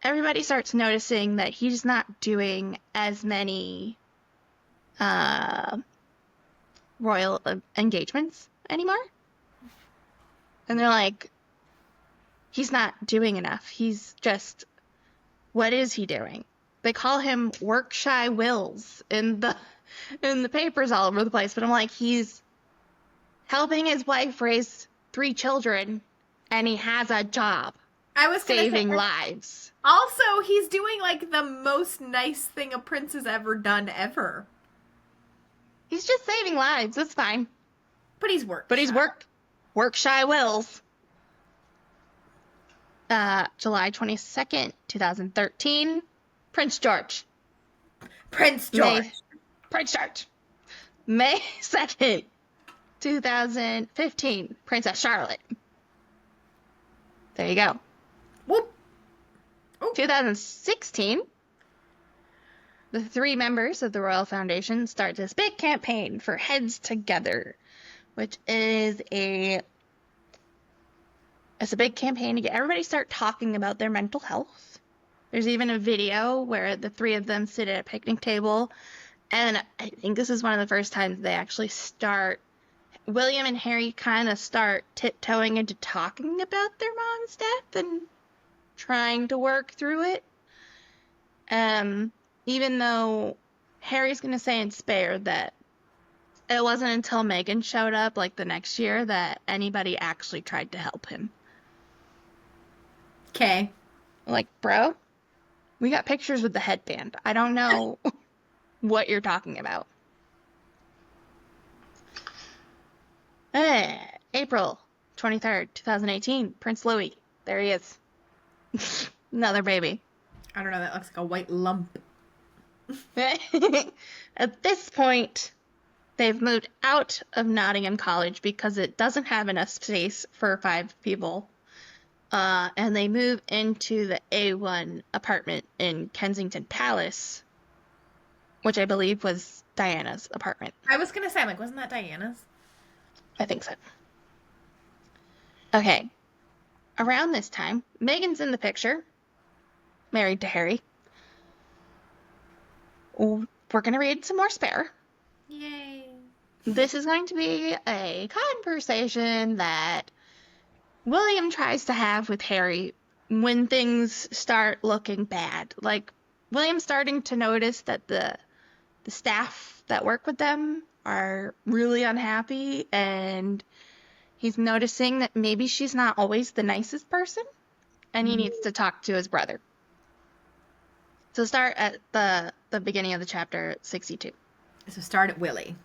everybody starts noticing that he's not doing as many royal engagements anymore. And they're like, he's not doing enough. He's just, what is he doing? They call him work shy Wills in the papers all over the place. But I'm like, he's helping his wife raise 3 children, and he has a job. I was saving lives. Also, he's doing like the most nice thing a prince has ever done ever. He's just saving lives. That's fine. But he's work. But he's work shy Wills. July 22nd, 2013. Prince George. Prince George. Prince George. May 2nd, 2015, Princess Charlotte. There you go. Whoop. 2016, the 3 members of the Royal Foundation start this big campaign for Heads Together, which is it's a big campaign to get everybody start talking about their mental health. There's even a video where the 3 of them sit at a picnic table, and I think this is one of the first times they actually start, William and Harry kind of start tiptoeing into talking about their mom's death and trying to work through it. Even though Harry's going to say in Spare that it wasn't until Meghan showed up, like, the next year that anybody actually tried to help him. Okay. Like, bro, we got pictures with the headband. I don't know what you're talking about. April 23rd, 2018, Prince Louis. There he is. Another baby. I don't know, that looks like a white lump. At this point, they've moved out of Nottingham College because it doesn't have enough space for 5 people. And they move into the A1 apartment in Kensington Palace, which I believe was Diana's apartment. I was going to say, I'm like, wasn't that Diana's? I think so. Okay. Around this time, Meghan's in the picture, married to Harry. We're going to read some more Spare. Yay. This is going to be a conversation that William tries to have with Harry when things start looking bad. Like, William's starting to notice that the staff that work with them are really unhappy, and he's noticing that maybe she's not always the nicest person, and he needs to talk to his brother. So start at the beginning of the chapter, 62. So start at Willie.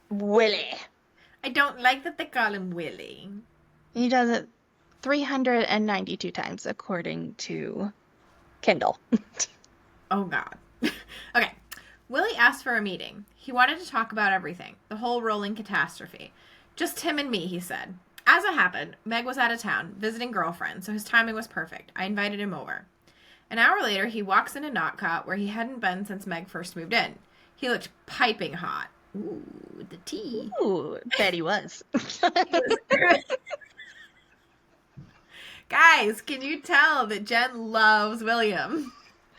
Willie. I don't like that they call him Willie. He does it 392 times, according to Kindle. Oh, God. Okay. Willie asked for a meeting. He wanted to talk about everything, the whole rolling catastrophe. Just him and me, he said. As it happened, Meg was out of town, visiting girlfriends, so his timing was perfect. I invited him over. An hour later, he walks into Notcott, where he hadn't been since Meg first moved in. He looked piping hot. Ooh, the tea. Ooh, bet he was. Guys, can you tell that Jen loves William?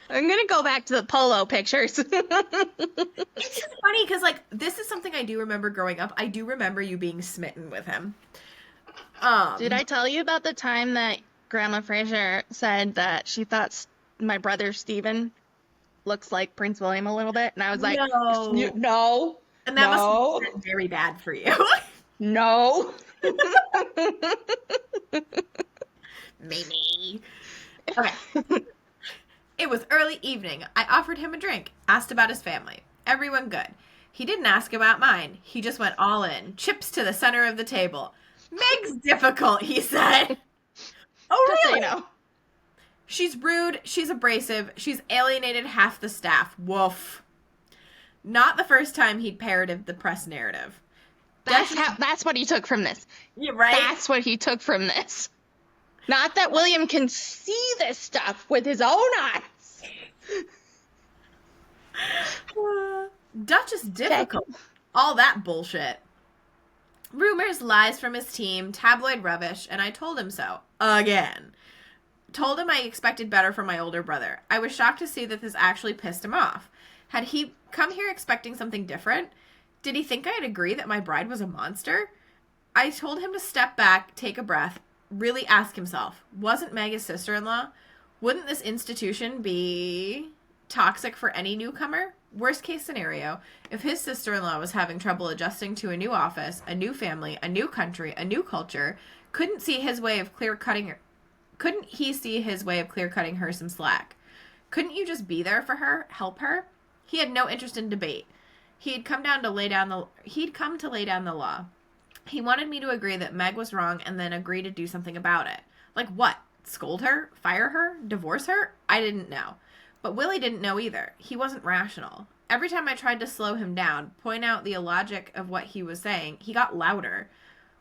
I'm gonna go back to the polo pictures. It's funny because, like, this is something I do remember growing up. I do remember you being smitten with him. Did I tell you about the time that Grandma Fraser said that she thought my brother Stephen looks like Prince William a little bit? And I was like, no. And that must have been very bad for you. No. Maybe. Okay. It was early evening. I offered him a drink, asked about his family. Everyone good. He didn't ask about mine. He just went all in. Chips to the center of the table. Meg's difficult, he said. Oh, Just really? so you know. She's rude. She's abrasive. She's alienated half the staff. Woof. Not the first time he'd parroted the press narrative. That's what he took from this. You're right. That's what he took from this. Not that William can see this stuff with his own eyes. Dutch is difficult. All that bullshit. Rumors, lies from his team, tabloid rubbish, and I told him so. Again. Told him I expected better from my older brother. I was shocked to see that this actually pissed him off. Had he come here expecting something different? Did he think I'd agree that my bride was a monster? I told him to step back, take a breath, really ask himself, wasn't Meg his sister-in-law? Wouldn't this institution be toxic for any newcomer? Worst case scenario, if his sister-in-law was having trouble adjusting to a new office, a new family, a new country, a new culture, couldn't he see his way of clear-cutting her some slack? Couldn't you just be there for her, help her? He had no interest in debate. He'd come to lay down the law. He wanted me to agree that Meg was wrong and then agree to do something about it. Like what? Scold her? Fire her? Divorce her? I didn't know. But Willie didn't know either. He wasn't rational. Every time I tried to slow him down, point out the illogic of what he was saying, he got louder.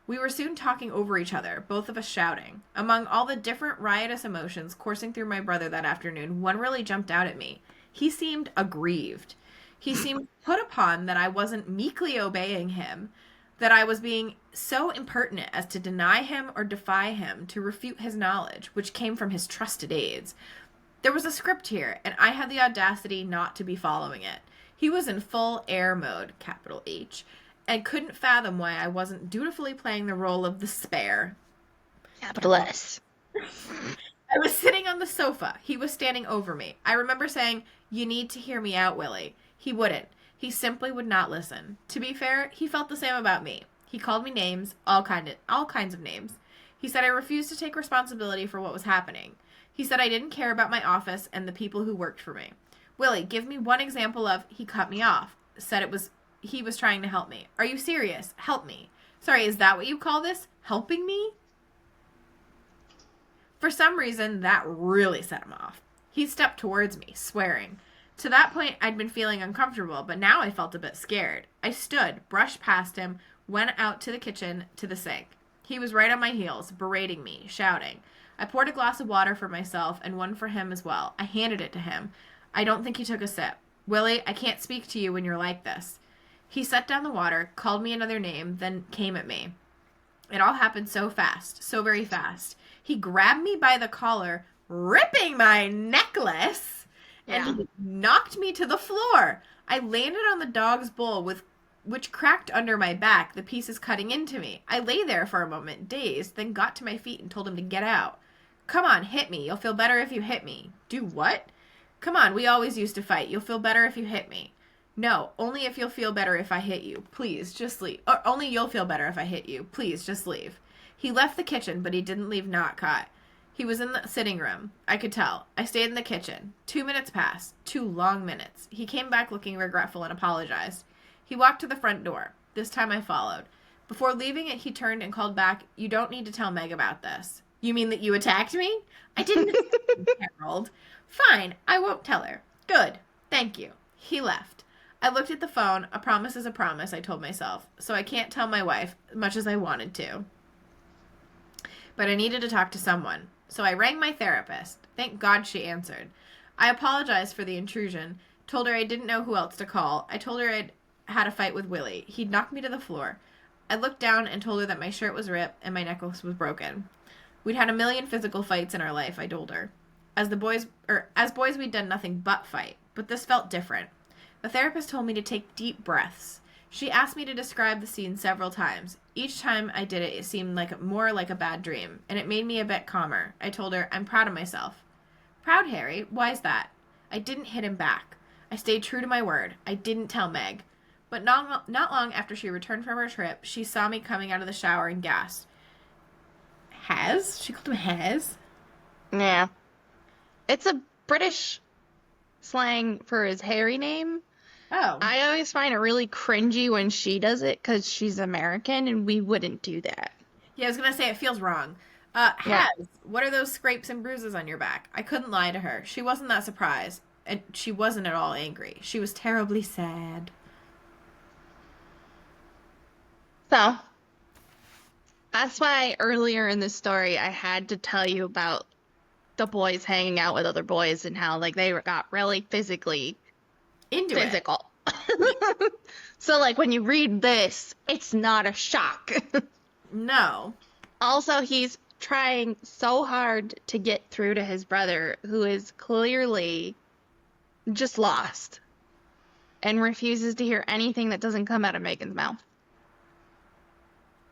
We were soon talking over each other, both of us shouting. Among all the different riotous emotions coursing through my brother that afternoon, one really jumped out at me. He seemed aggrieved. He seemed put upon that I wasn't meekly obeying him, that I was being so impertinent as to deny him or defy him, to refute his knowledge, which came from his trusted aides. There was a script here, and I had the audacity not to be following it. He was in full air mode, capital H, and couldn't fathom why I wasn't dutifully playing the role of the spare. Capital S. I was sitting on the sofa. He was standing over me. I remember saying, "You need to hear me out, Willie." He wouldn't. He simply would not listen. To be fair, he felt the same about me. He called me names, all kinds of names. He said I refused to take responsibility for what was happening. He said I didn't care about my office and the people who worked for me. "Willie, give me one example of," he cut me off, said he was trying to help me. "Are you serious? Help me." Sorry, is that what you call this? Helping me? For some reason, that really set him off. He stepped towards me, swearing. To that point, I'd been feeling uncomfortable, but now I felt a bit scared. I stood, brushed past him, went out to the kitchen, to the sink. He was right on my heels, berating me, shouting. I poured a glass of water for myself and one for him as well. I handed it to him. I don't think he took a sip. "Willie, I can't speak to you when you're like this." He set down the water, called me another name, then came at me. It all happened so fast, so very fast. He grabbed me by the collar, ripping my necklace, and he knocked me to the floor. I landed on the dog's bowl, which cracked under my back, the pieces cutting into me. I lay there for a moment, dazed, then got to my feet and told him to get out. "Come on, hit me. You'll feel better if you hit me." "Do what?" "Come on, we always used to fight. You'll feel better if you hit me." "No, only if you'll feel better if I hit you. Please, just leave. Or only you'll feel better if I hit you. Please, just leave." He left the kitchen, but he didn't leave not caught. He was in the sitting room. I could tell. I stayed in the kitchen. 2 minutes passed. 2 long minutes. He came back looking regretful and apologized. He walked to the front door. This time I followed. Before leaving it, he turned and called back, "You don't need to tell Meg about this." "You mean that you attacked me?" "I didn't." Harold. "Fine, I won't tell her." "Good. Thank you." He left. I looked at the phone. A promise is a promise, I told myself. So I can't tell my wife, much as I wanted to. But I needed to talk to someone. So I rang my therapist. Thank God she answered. I apologized for the intrusion, told her I didn't know who else to call. I told her I'd had a fight with Willie. He'd knocked me to the floor. I looked down and told her that my shirt was ripped and my necklace was broken. We'd had a million physical fights in our life, I told her. As boys, we'd done nothing but fight, but this felt different. The therapist told me to take deep breaths. She asked me to describe the scene several times. Each time I did it, it seemed more like a bad dream, and it made me a bit calmer. I told her, "I'm proud of myself." "Proud, Harry? Why's that?" I didn't hit him back. I stayed true to my word. I didn't tell Meg. But not long after she returned from her trip, she saw me coming out of the shower and gasped. "Has?" She called him Has? Yeah. It's a British slang for his Harry name. Oh. I always find it really cringy when she does it because she's American and we wouldn't do that. Yeah, I was going to say it feels wrong. Has, what are those scrapes and bruises on your back? I couldn't lie to her. She wasn't that surprised, and she wasn't at all angry. She was terribly sad. So, that's why earlier in the story I had to tell you about the boys hanging out with other boys and how they got really physically Into physical. So when you read this, it's not a shock. No. Also, he's trying so hard to get through to his brother, who is clearly just lost and refuses to hear anything that doesn't come out of Megan's mouth.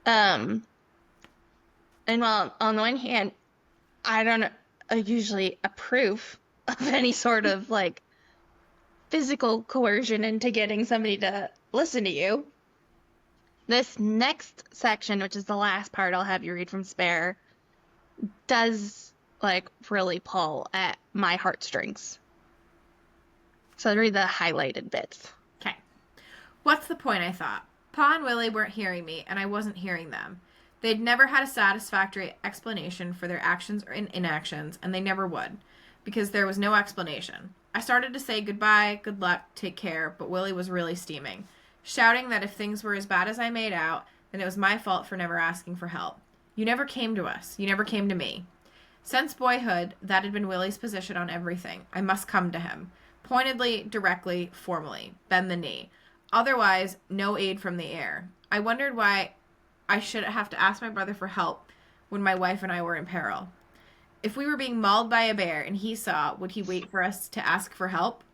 And while on the one hand, I don't usually approve of any sort of physical coercion into getting somebody to listen to you, this next section, which is the last part I'll have you read from Spare, does really pull at my heartstrings. So I'll read the highlighted bits. Okay. What's the point, I thought. Pa and Willie weren't hearing me, and I wasn't hearing them. They'd never had a satisfactory explanation for their actions or inactions, and they never would, because there was no explanation. I started to say goodbye, good luck, take care, but Willie was really steaming, shouting that if things were as bad as I made out, then it was my fault for never asking for help. You never came to us. You never came to me. Since boyhood, that had been Willie's position on everything. I must come to him. Pointedly, directly, formally. Bend the knee. Otherwise, no aid from the air. I wondered why I should have to ask my brother for help when my wife and I were in peril. If we were being mauled by a bear and he saw, would he wait for us to ask for help?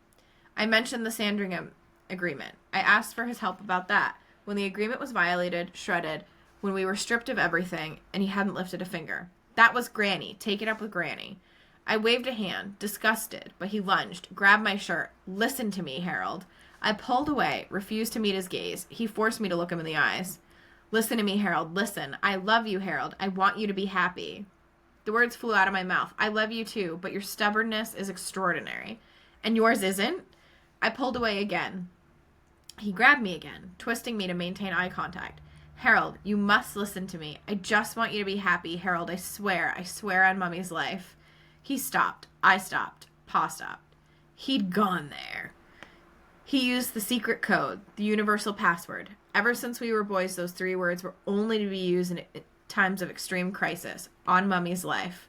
I mentioned the Sandringham agreement. I asked for his help about that. When the agreement was violated, shredded, when we were stripped of everything, and he hadn't lifted a finger. That was Granny. Take it up with Granny. I waved a hand, disgusted, but he lunged, grabbed my shirt. Listen to me, Harold. I pulled away, refused to meet his gaze. He forced me to look him in the eyes. Listen to me, Harold. Listen. I love you, Harold. I want you to be happy. The words flew out of my mouth. I love you too, but your stubbornness is extraordinary. And yours isn't? I pulled away again. He grabbed me again, twisting me to maintain eye contact. Harold, you must listen to me. I just want you to be happy, Harold. I swear on Mummy's life. He stopped. I stopped. Pa stopped. He'd gone there. He used the secret code, the universal password. Ever since we were boys, those 3 words were only to be used in times of extreme crisis, on Mummy's life.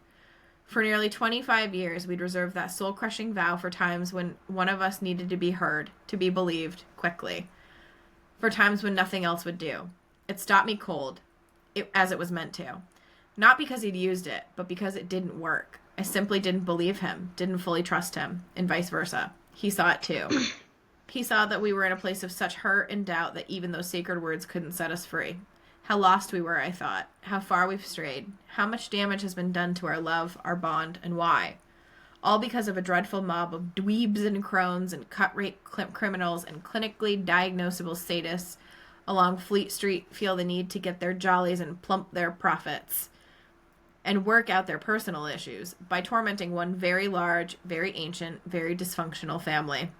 For nearly 25 years, we'd reserved that soul-crushing vow for times when one of us needed to be heard, to be believed, quickly. For times when nothing else would do. It stopped me cold, as it was meant to. Not because he'd used it, but because it didn't work. I simply didn't believe him, didn't fully trust him, and vice versa. He saw it too. He saw that we were in a place of such hurt and doubt that even those sacred words couldn't set us free. How lost we were, I thought. How far we've strayed. How much damage has been done to our love, our bond, and why. All because of a dreadful mob of dweebs and crones and cut-rate criminals and clinically diagnosable sadists along Fleet Street feel the need to get their jollies and plump their profits and work out their personal issues by tormenting one very large, very ancient, very dysfunctional family.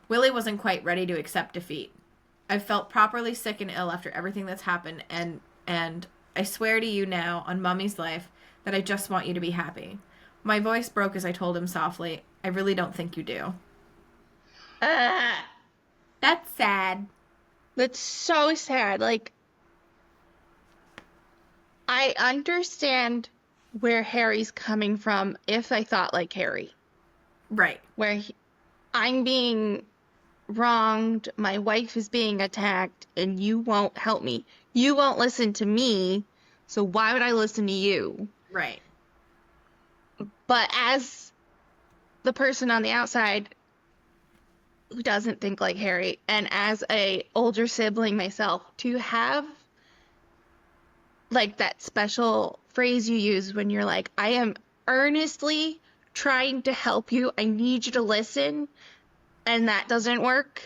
Willie wasn't quite ready to accept defeat. I've felt properly sick and ill after everything that's happened, and I swear to you now, on Mummy's life, that I just want you to be happy. My voice broke as I told him softly, I really don't think you do. That's sad. That's so sad. Like, I understand where Harry's coming from if I thought like Harry. Right. Where I'm being wronged, my wife is being attacked, and you won't help me. You won't listen to me, so why would I listen to you? Right. But as the person on the outside who doesn't think like Harry, and as a older sibling myself, to have like that special phrase you use when you're like, I am earnestly trying to help you, I need you to listen, and that doesn't work,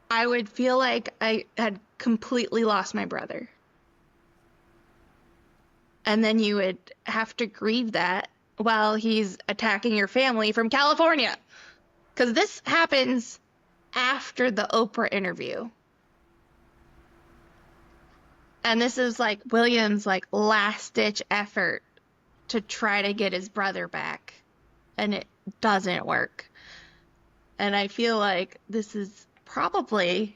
I would feel like I had completely lost my brother. And then you would have to grieve that while he's attacking your family from California. Because this happens after the Oprah interview. And this is like William's like last-ditch effort to try to get his brother back. And it doesn't work. And I feel like this is probably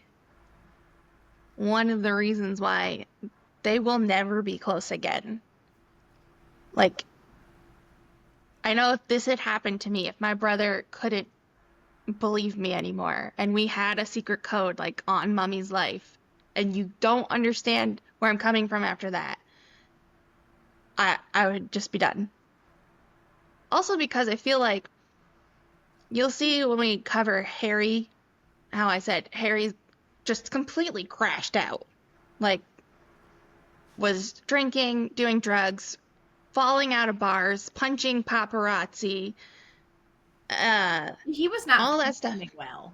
one of the reasons why they will never be close again. Like, I know if this had happened to me, if my brother couldn't believe me anymore, and we had a secret code, like, on Mummy's life, and you don't understand where I'm coming from after that, I would just be done. Also because I feel like you'll see when we cover Harry, how I said Harry's just completely crashed out. Like, was drinking, doing drugs, falling out of bars, punching paparazzi. He was not all that stuff. functioning well.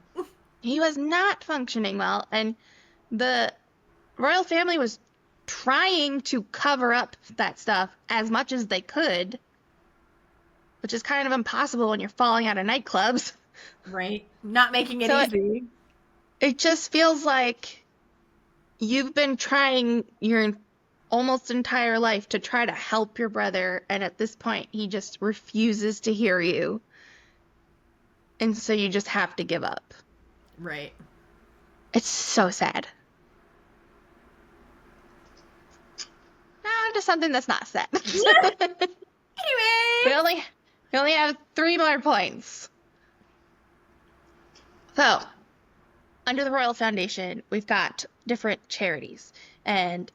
He was not functioning well, and the royal family was trying to cover up that stuff as much as they could, which is kind of impossible when you're falling out of nightclubs. Right. Not making it So easy. It just feels like you've been trying your almost entire life to try to help your brother, and at this point he just refuses to hear you. And so you just have to give up. Right. It's so sad. Now to something that's not sad. Anyway. We only have 3 more points. So, under the Royal Foundation, we've got different charities. And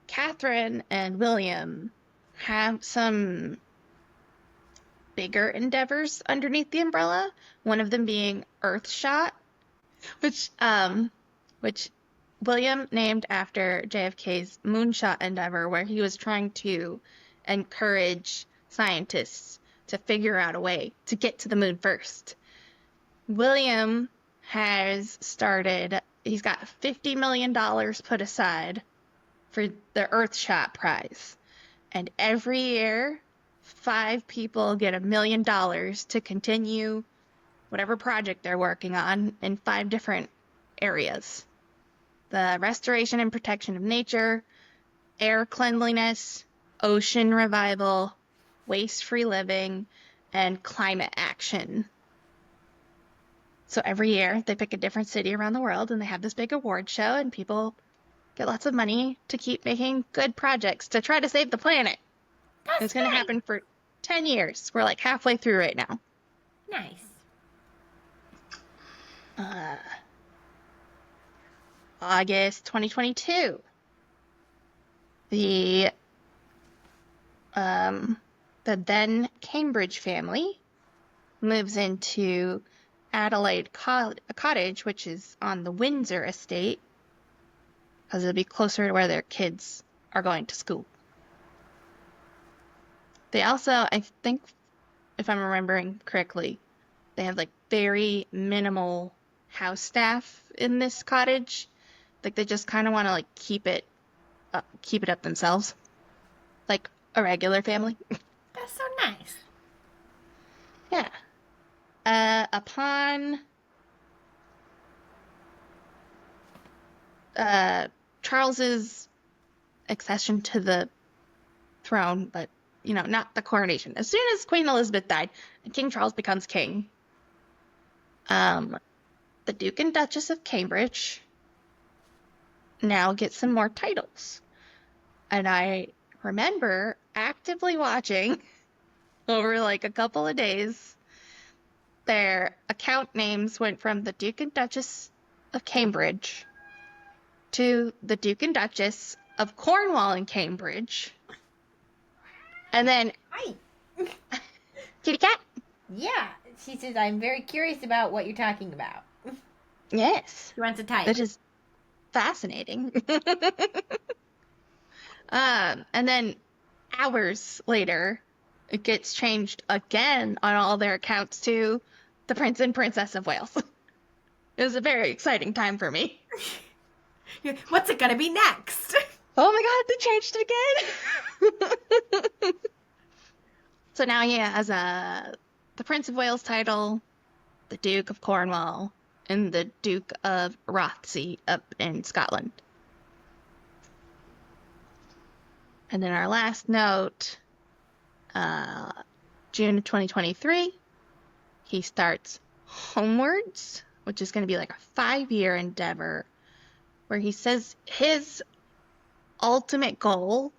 Catherine and William have some bigger endeavors underneath the umbrella. One of them being Earthshot, which William named after JFK's moonshot endeavor, where he was trying to encourage scientists to figure out a way to get to the moon first. William has started, he's got $50 million put aside for the Earthshot prize. And every year, 5 people get $1 million to continue whatever project they're working on in 5 different areas. The restoration and protection of nature, air cleanliness, ocean revival, waste-free living, and climate action. So every year they pick a different city around the world and they have this big award show and people get lots of money to keep making good projects to try to save the planet. It's going to happen for 10 years. We're like halfway through right now. Nice. August 2022. The then Cambridge family moves into Adelaide Cottage, which is on the Windsor estate, because it'll be closer to where their kids are going to school. They also, I think, if I'm remembering correctly, they have like very minimal house staff in this cottage. Like they just kind of want to like keep it up themselves, like a regular family. That's so nice. Yeah. Upon Charles's accession to the throne, but not the coronation. As soon as Queen Elizabeth died and King Charles becomes king, the Duke and Duchess of Cambridge now get some more titles. And I remember actively watching over like a couple of days, their account names went from the Duke and Duchess of Cambridge to the Duke and Duchess of Cornwall and Cambridge. And then... Hi. Kitty cat? Yeah. She says, I'm very curious about what you're talking about. Yes. She wants a type. That is fascinating. And then hours later, it gets changed again on all their accounts to the Prince and Princess of Wales. It was a very exciting time for me. What's it gonna be next? Oh my god, they changed it again! So now he has the Prince of Wales title, the Duke of Cornwall, and the Duke of Rothesay up in Scotland. And then our last note, June of 2023, he starts Homewards, which is going to be like a 5-year endeavor, where he says his ultimate goal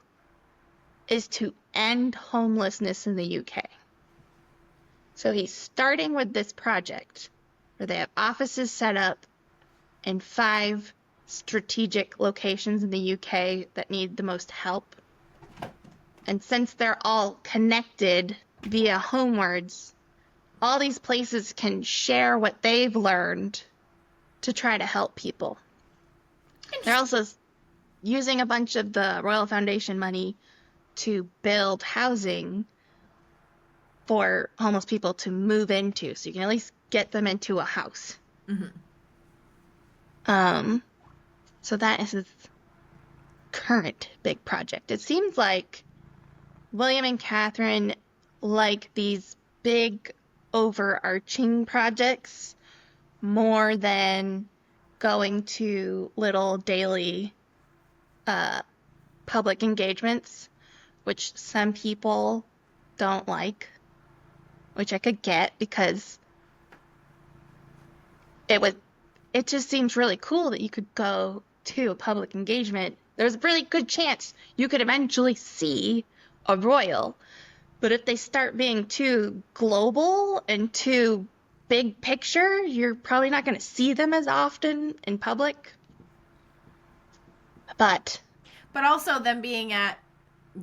is to end homelessness in the UK. So he's starting with this project where they have offices set up in 5 strategic locations in the UK that need the most help. And since they're all connected via Homewards, all these places can share what they've learned to try to help people. They're also using a bunch of the Royal Foundation money to build housing for homeless people to move into, so you can at least get them into a house. Mm-hmm. So that is his current big project. It seems like William and Catherine like these big overarching projects more than going to little daily public engagements, which some people don't like, which I could get because it just seems really cool that you could go to a public engagement. There's a really good chance you could eventually see a royal. But if they start being too global and too big picture, you're probably not going to see them as often in public. But also them being at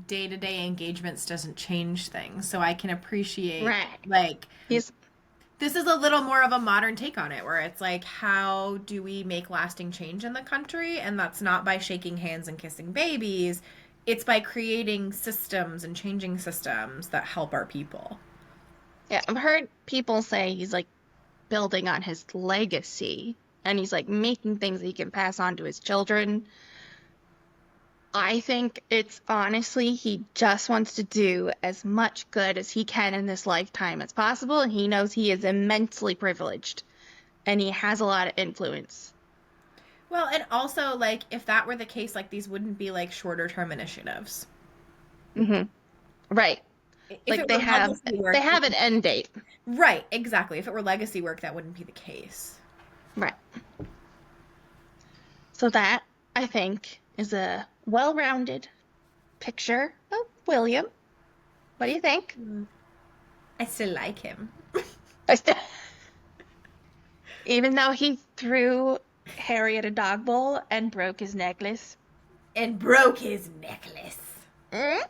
day-to-day engagements doesn't change things. So I can appreciate like he's this is a little more of a modern take on it, where it's like, how do we make lasting change in the country? And that's not by shaking hands and kissing babies. It's by creating systems and changing systems that help our people. Yeah, I've heard people say he's like building on his legacy and he's like making things that he can pass on to his children. I think it's honestly, he just wants to do as much good as he can in this lifetime as possible, and he knows he is immensely privileged and he has a lot of influence. Well, and also, like, if that were the case, like, these wouldn't be, like, shorter-term initiatives. Right. If like they have an end date. Right, exactly. If it were legacy work, that wouldn't be the case. Right. So that, I think, is a well-rounded picture of William. What do you think? I still like him. Even though he threw Harry at a dog bowl and broke his necklace. And broke his necklace. Mm?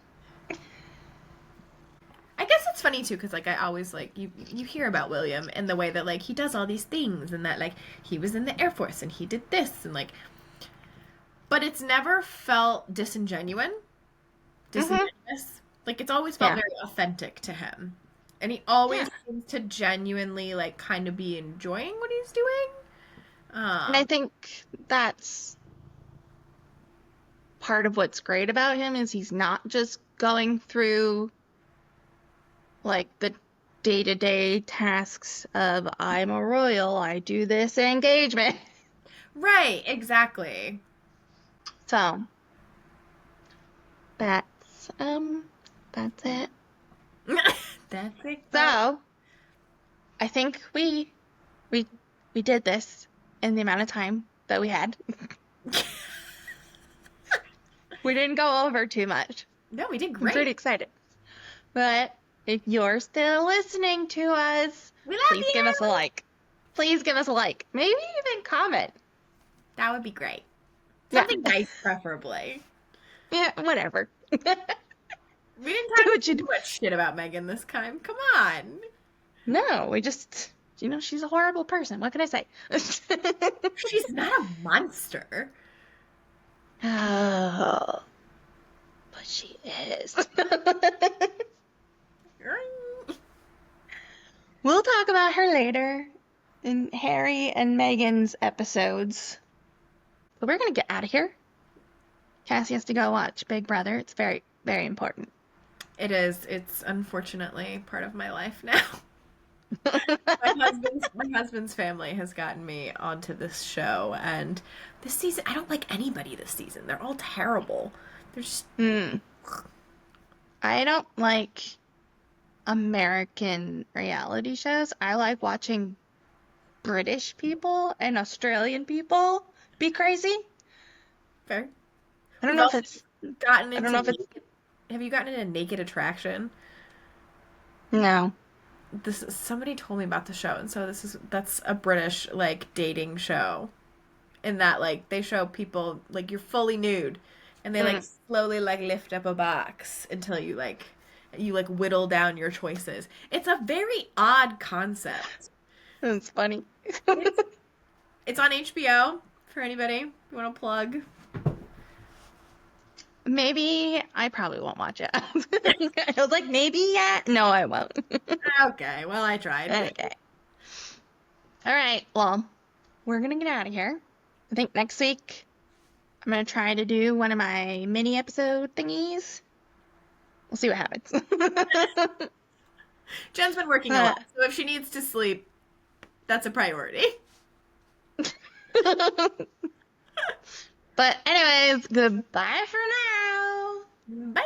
I guess it's funny too, because like I always like you hear about William and the way that like he does all these things, and that like he was in the Air Force and he did this, and like, but it's never felt disingenuous. Like it's always felt very authentic to him, and he always seems to genuinely like kind of be enjoying what he's doing. And I think that's part of what's great about him, is he's not just going through like the day-to-day tasks of I'm a royal, I do this engagement. Right, exactly. So that's it. That's it. So I think we did this in the amount of time that we had. We didn't go over too much. No, we did I'm great. pretty excited. But if you're still listening to us, please give us a like. Please give us a like. Maybe even comment. That would be great. Something nice, preferably. Yeah, whatever. We didn't talk too much shit about Megan this time. Come on. No, we just, she's a horrible person. What can I say? She's not a monster. Oh, but she is. We'll talk about her later in Harry and Meghan's episodes. But we're going to get out of here. Cassie has to go watch Big Brother. It's very, very important. It is. It's unfortunately part of my life now. My husband's family has gotten me onto this show, and this season, I don't like anybody this season. They're all terrible. They're just... I don't like American reality shows. I like watching British people and Australian people be crazy. Fair. I don't know if it's gotten into have you gotten into Naked Attraction? No. Somebody told me about the show, and so that's a British like dating show. In that like they show people like you're fully nude, and they like slowly like lift up a box until you whittle down your choices. It's a very odd concept. That's funny. It's on HBO for anybody you want to plug. Maybe I probably won't watch it. I was like, maybe, yeah. No, I won't. Okay, well, I tried. Okay. All right, well, we're going to get out of here. I think next week I'm going to try to do one of my mini episode thingies. We'll see what happens. Jen's been working a lot, so if she needs to sleep, that's a priority. But anyways, goodbye for now. Bye.